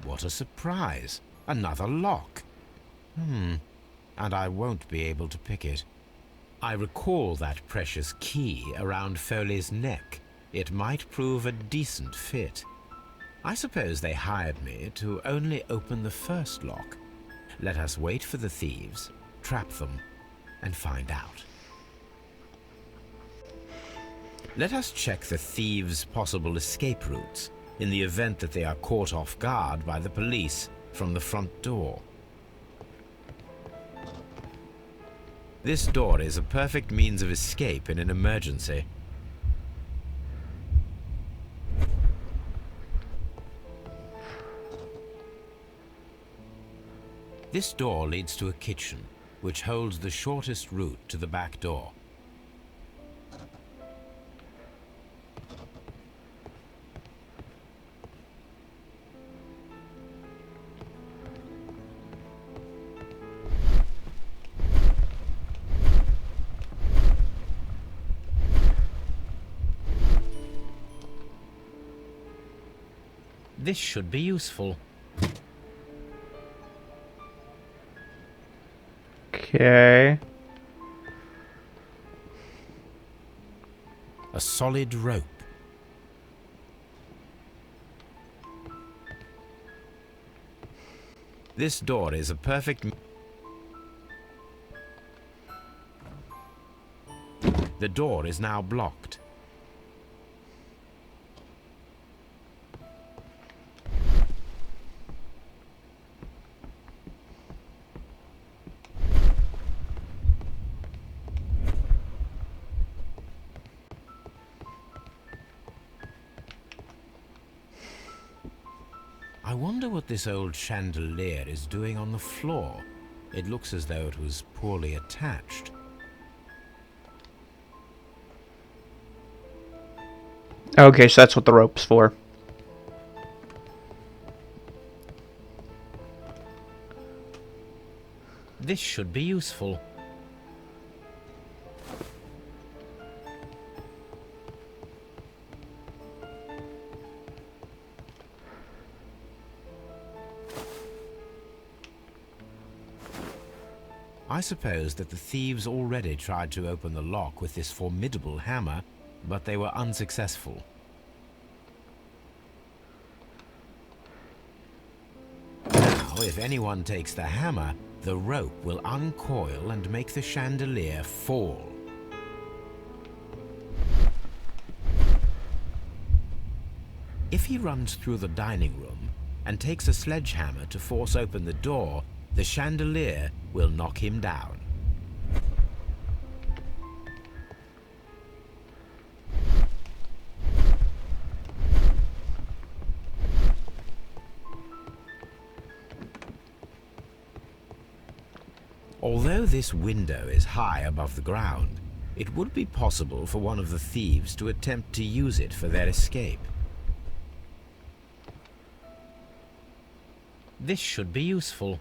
What a surprise! Another lock. And I won't be able to pick it. I recall that precious key around Foley's neck. It might prove a decent fit. I suppose they hired me to only open the first lock. Let us wait for the thieves, trap them, and find out. Let us check the thieves' possible escape routes in the event that they are caught off guard by the police from the front door. This door is a perfect means of escape in an emergency. This door leads to a kitchen, which holds the shortest route to the back door. This should be useful. Okay. A solid rope. This door is a perfect... The door is now blocked. I wonder what this old chandelier is doing on the floor. It looks as though it was poorly attached. Okay, so that's what the rope's for. This should be useful. I suppose that the thieves already tried to open the lock with this formidable hammer, but they were unsuccessful. Now, if anyone takes the hammer, the rope will uncoil and make the chandelier fall. If he runs through the dining room and takes a sledgehammer to force open the door, the chandelier will knock him down. Although this window is high above the ground, it would be possible for one of the thieves to attempt to use it for their escape. This should be useful.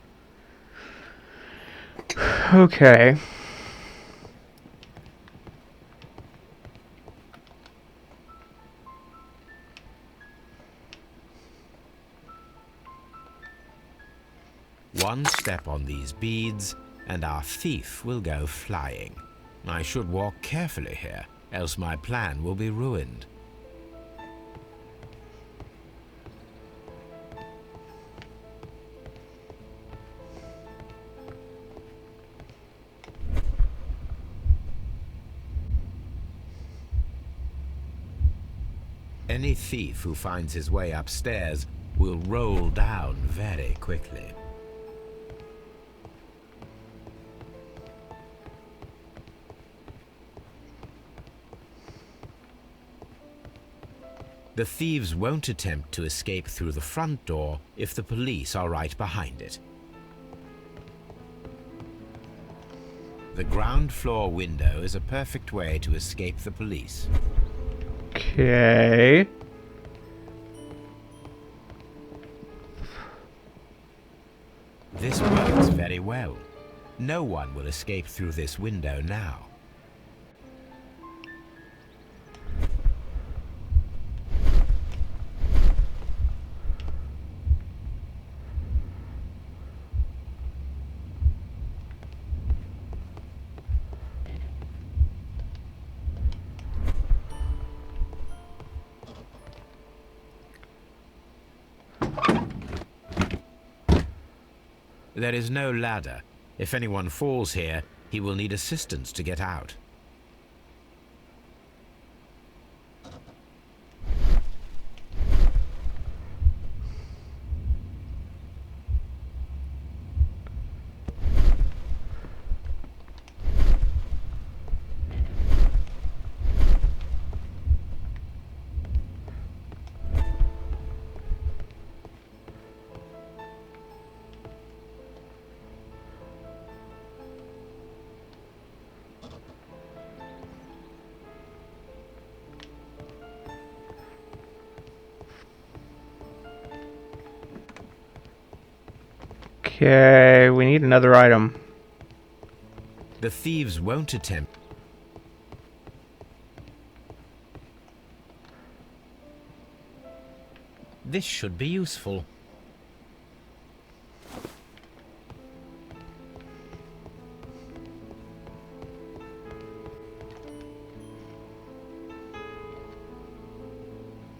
Okay. One step on these beads, and our thief will go flying. I should walk carefully here, else my plan will be ruined. Any thief who finds his way upstairs will roll down very quickly. The thieves won't attempt to escape through the front door if the police are right behind it. The ground floor window is a perfect way to escape the police. Okay. This works very well. No one will escape through this window now. There is no ladder. If anyone falls here, he will need assistance to get out. Okay, we need another item. The thieves won't attempt. This should be useful.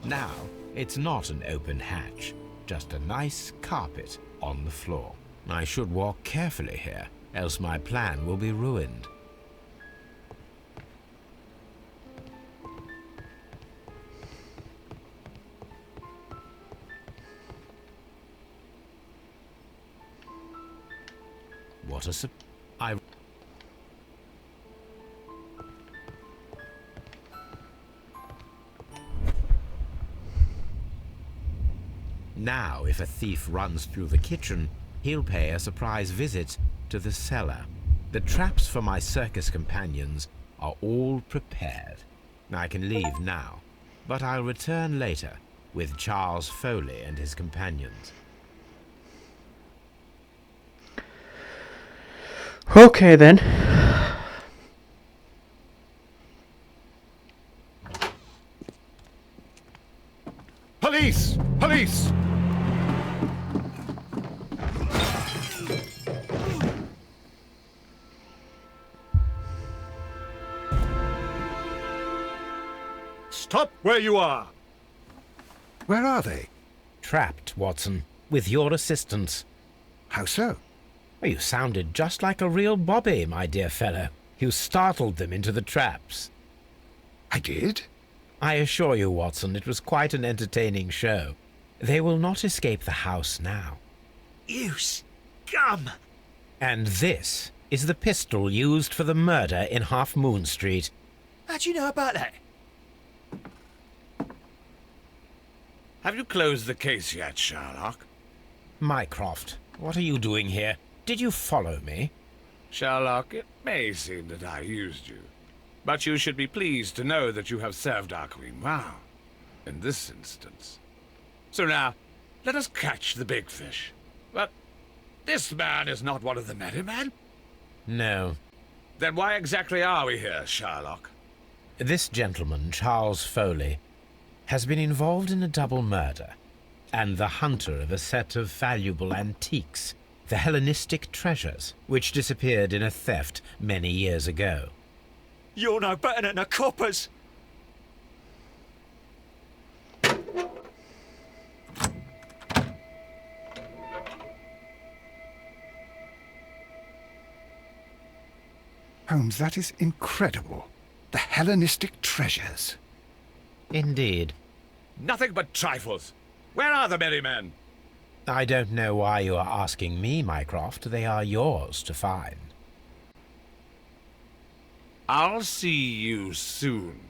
Now, it's not an open hatch, just a nice carpet on the floor. I should walk carefully here, else my plan will be ruined. What a Now, if a thief runs through the kitchen, he'll pay a surprise visit to the cellar. The traps for my circus companions are all prepared. I can leave now, but I'll return later with Charles Foley and his companions. Okay then. Police! Police! Stop where you are! Where are they? Trapped, Watson, with your assistance. How so? You sounded just like a real Bobby, my dear fellow. You startled them into the traps. I did? I assure you, Watson, it was quite an entertaining show. They will not escape the house now. You scum! And this is the pistol used for the murder in Half Moon Street. How'd you know about that? Have you closed the case yet, Sherlock? Mycroft, what are you doing here? Did you follow me? Sherlock, it may seem that I used you, but you should be pleased to know that you have served our queen well, in this instance. So now, let us catch the big fish. But this man is not one of the merry men? No. Then why exactly are we here, Sherlock? This gentleman, Charles Foley, has been involved in a double murder, and the hunter of a set of valuable antiques, the Hellenistic treasures, which disappeared in a theft many years ago. You're no better than the coppers! Holmes, that is incredible. The Hellenistic treasures. Indeed. Nothing but trifles. Where are the merry men? I don't know why you are asking me, Mycroft. They are yours to find. I'll see you soon,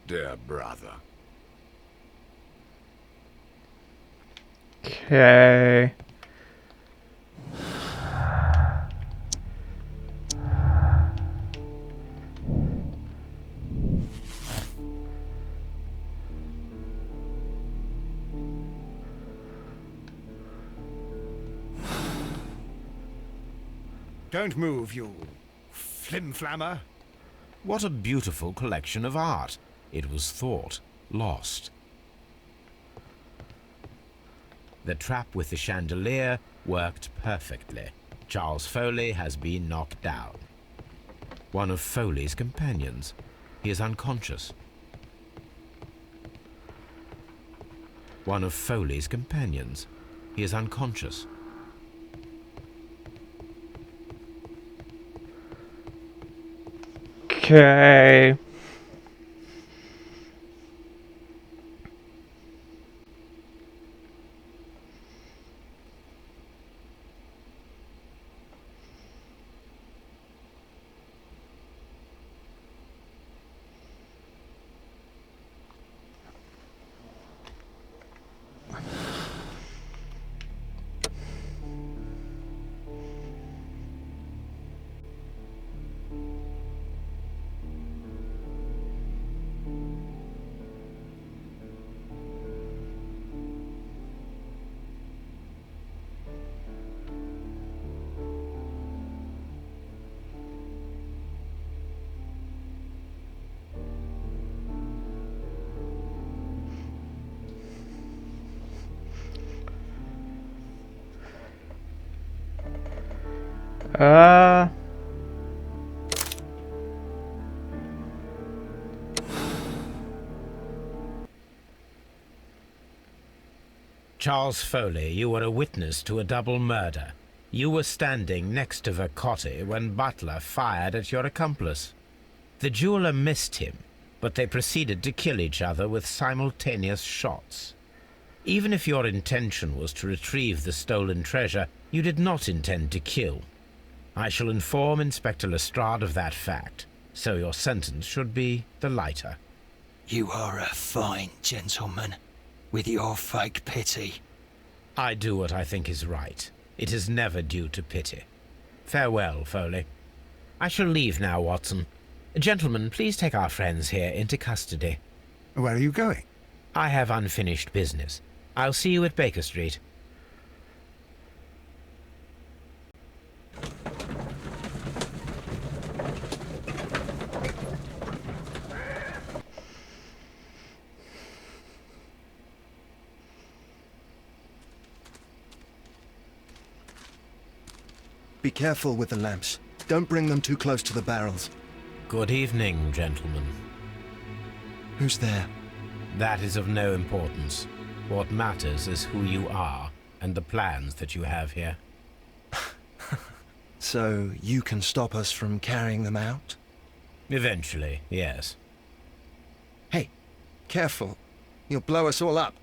dear brother. Okay. Don't move, you flim-flammer. What a beautiful collection of art. It was thought lost. The trap with the chandelier worked perfectly. Charles Foley has been knocked down. One of Foley's companions. He is unconscious. One of Foley's companions. He is unconscious. Okay. Uh... Charles Foley, you were a witness to a double murder. You were standing next to Vercotti when Butler fired at your accomplice. The jeweler missed him, but they proceeded to kill each other with simultaneous shots. Even if your intention was to retrieve the stolen treasure, you did not intend to kill. I shall inform Inspector Lestrade of that fact, so your sentence should be the lighter. You are a fine gentleman, with your fake pity. I do what I think is right. It is never due to pity. Farewell, Foley. I shall leave now, Watson. Gentlemen, please take our friends here into custody. Where are you going? I have unfinished business. I'll see you at Baker Street. Be careful with the lamps. Don't bring them too close to the barrels. Good evening, gentlemen. Who's there? That is of no importance. What matters is who you are and the plans that you have here. So you can stop us from carrying them out? Eventually, yes. Hey, careful. You'll blow us all up.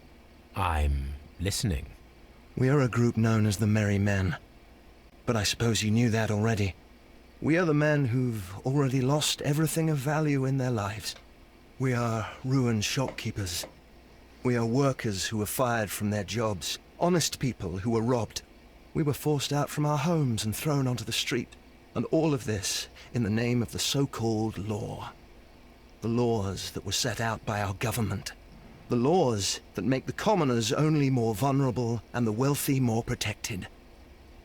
I'm listening. We are a group known as the Merry Men. But I suppose you knew that already. We are the men who've already lost everything of value in their lives. We are ruined shopkeepers. We are workers who were fired from their jobs. Honest people who were robbed. We were forced out from our homes and thrown onto the street. And all of this in the name of the so-called law. The laws that were set out by our government. The laws that make the commoners only more vulnerable and the wealthy more protected.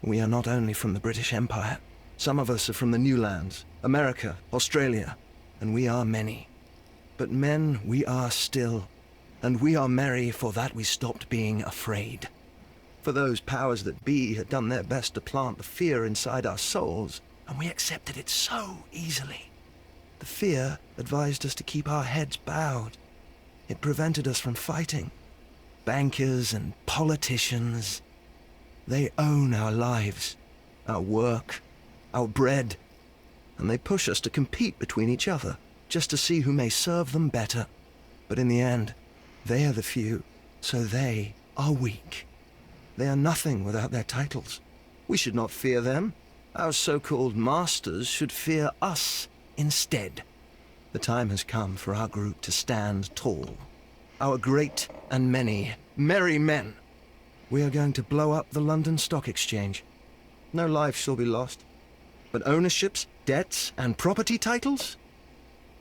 We are not only from the British Empire. Some of us are from the New Lands, America, Australia, and we are many. But men we are still, and we are merry for that we stopped being afraid. For those powers that be had done their best to plant the fear inside our souls, and we accepted it so easily. The fear advised us to keep our heads bowed. It prevented us from fighting. Bankers and politicians, they own our lives, our work, our bread, and they push us to compete between each other, just to see who may serve them better. But in the end, they are the few, so they are weak. They are nothing without their titles. We should not fear them. Our so-called masters should fear us instead. The time has come for our group to stand tall. Our great and many merry men. We are going to blow up the London Stock Exchange. No lives shall be lost. But ownerships, debts, and property titles?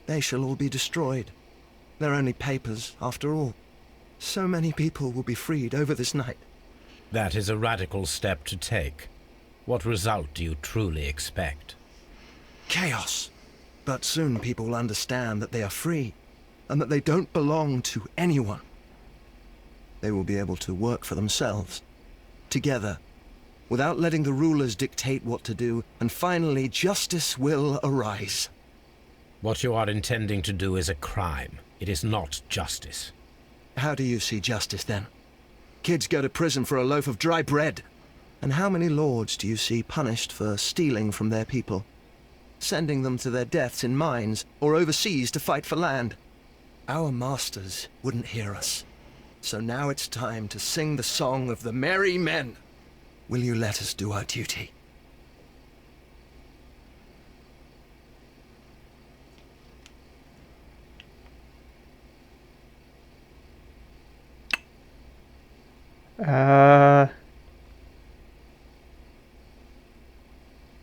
They shall all be destroyed. They're only papers, after all. So many people will be freed over this night. That is a radical step to take. What result do you truly expect? Chaos. But soon people will understand that they are free, and that they don't belong to anyone. They will be able to work for themselves, together, without letting the rulers dictate what to do, and finally justice will arise. What you are intending to do is a crime. It is not justice. How do you see justice, then? Kids go to prison for a loaf of dry bread. And how many lords do you see punished for stealing from their people? Sending them to their deaths in mines, or overseas to fight for land? Our masters wouldn't hear us. So now it's time to sing the song of the merry men. Will you let us do our duty?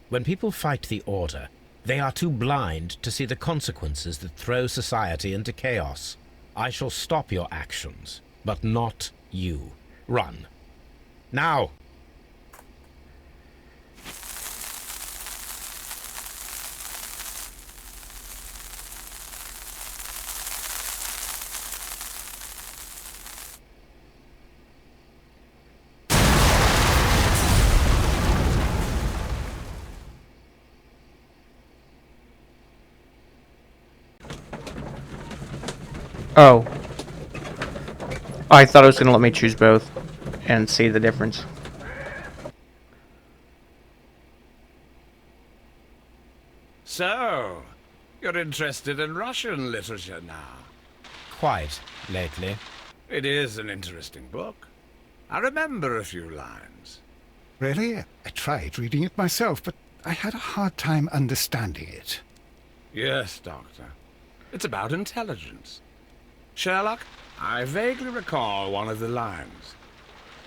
When people fight the Order, they are too blind to see the consequences that throw society into chaos. I shall stop your actions, but not you. Run. Now! Oh. I thought it was going to let me choose both and see the difference. So, you're interested in Russian literature now? Quite lately. It is an interesting book. I remember a few lines. Really? I tried reading it myself, but I had a hard time understanding it. Yes, Doctor. It's about intelligence. Sherlock, I vaguely recall one of the lines.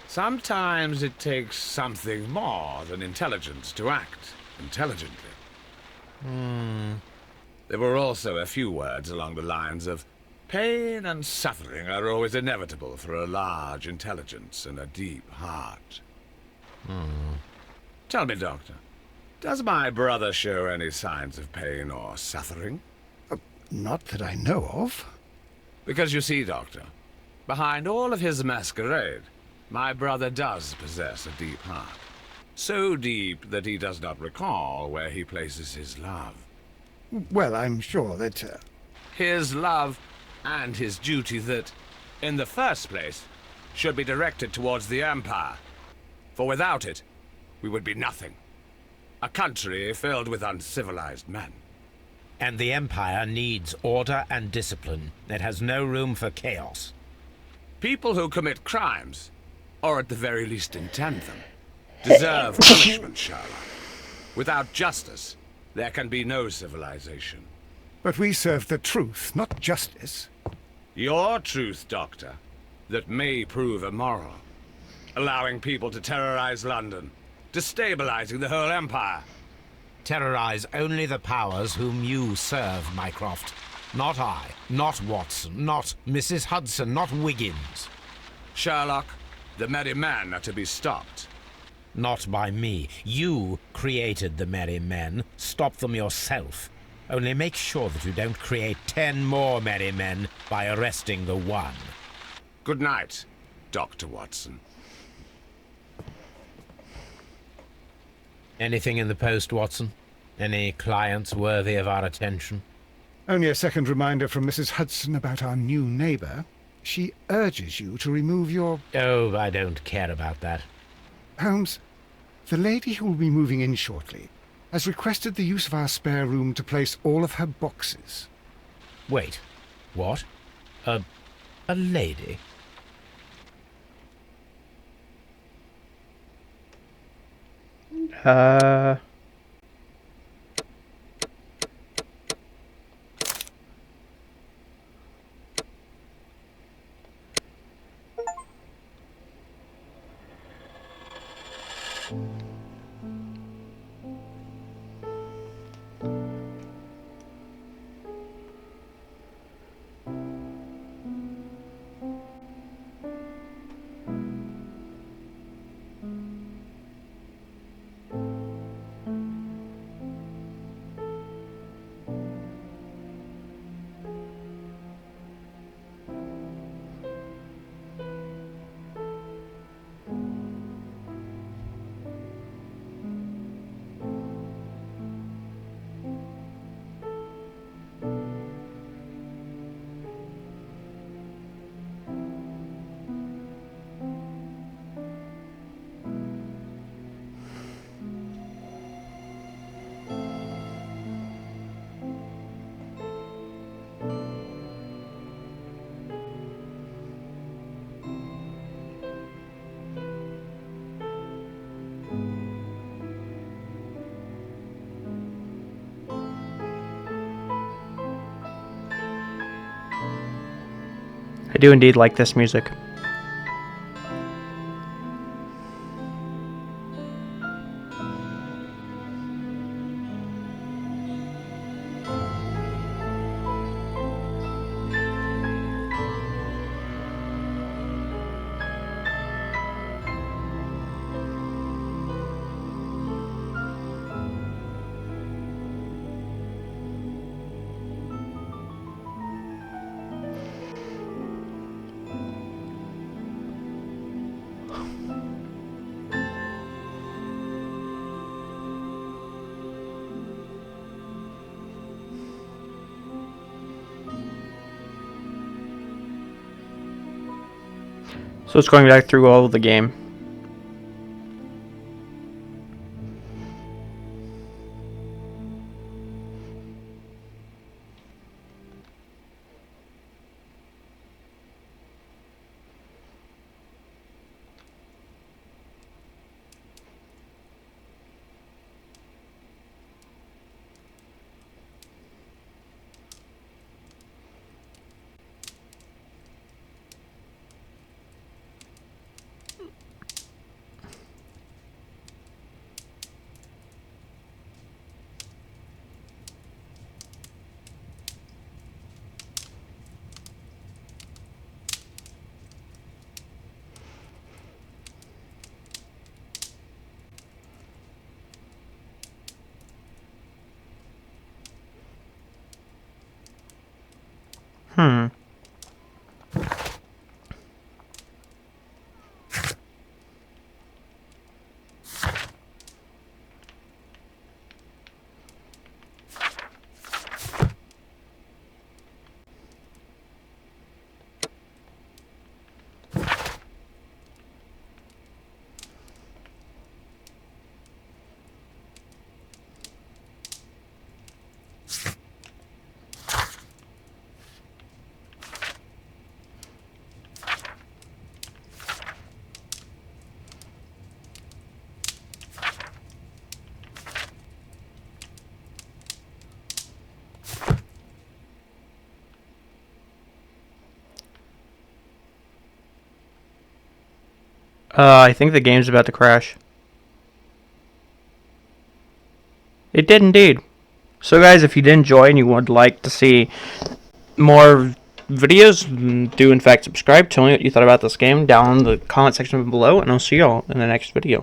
Sometimes it takes something more than intelligence to act intelligently. There were also a few words along the lines of, pain and suffering are always inevitable for a large intelligence and a deep heart. Tell me, Doctor, does my brother show any signs of pain or suffering? Not that I know of. Because you see, Doctor, behind all of his masquerade, my brother does possess a deep heart. So deep that he does not recall where he places his love. Well, I'm sure that... His love and his duty that, in the first place, should be directed towards the Empire. For without it, we would be nothing. A country filled with uncivilized men. And the Empire needs order and discipline. It has no room for chaos. People who commit crimes, or at the very least intend them, deserve punishment, Sherlock. Without justice, there can be no civilization. But we serve the truth, not justice. Your truth, Doctor, that may prove immoral. Allowing people to terrorize London, destabilizing the whole empire. terrorize only the powers whom you serve, Mycroft. Not I, not Watson, not Mrs. Hudson, not Wiggins. Sherlock, the merry men are to be stopped. Not by me. You created the merry men. Stop them yourself. Only make sure that you don't create 10 more merry men by arresting the one. Good night, Dr. Watson. Anything in the post, Watson? Any clients worthy of our attention? Only a second reminder from Mrs. Hudson about our new neighbour. She urges you to remove your... Oh, I don't care about that. Holmes, the lady who will be moving in shortly has requested the use of our spare room to place all of her boxes. Wait. What? A lady? I do indeed like this music. So it's going back through all of the game. Hmm. I think the game's about to crash. It did indeed. So guys, if you did enjoy and you would like to see more videos, do in fact subscribe. Tell me what you thought about this game down in the comment section below, and I'll see y'all in the next video.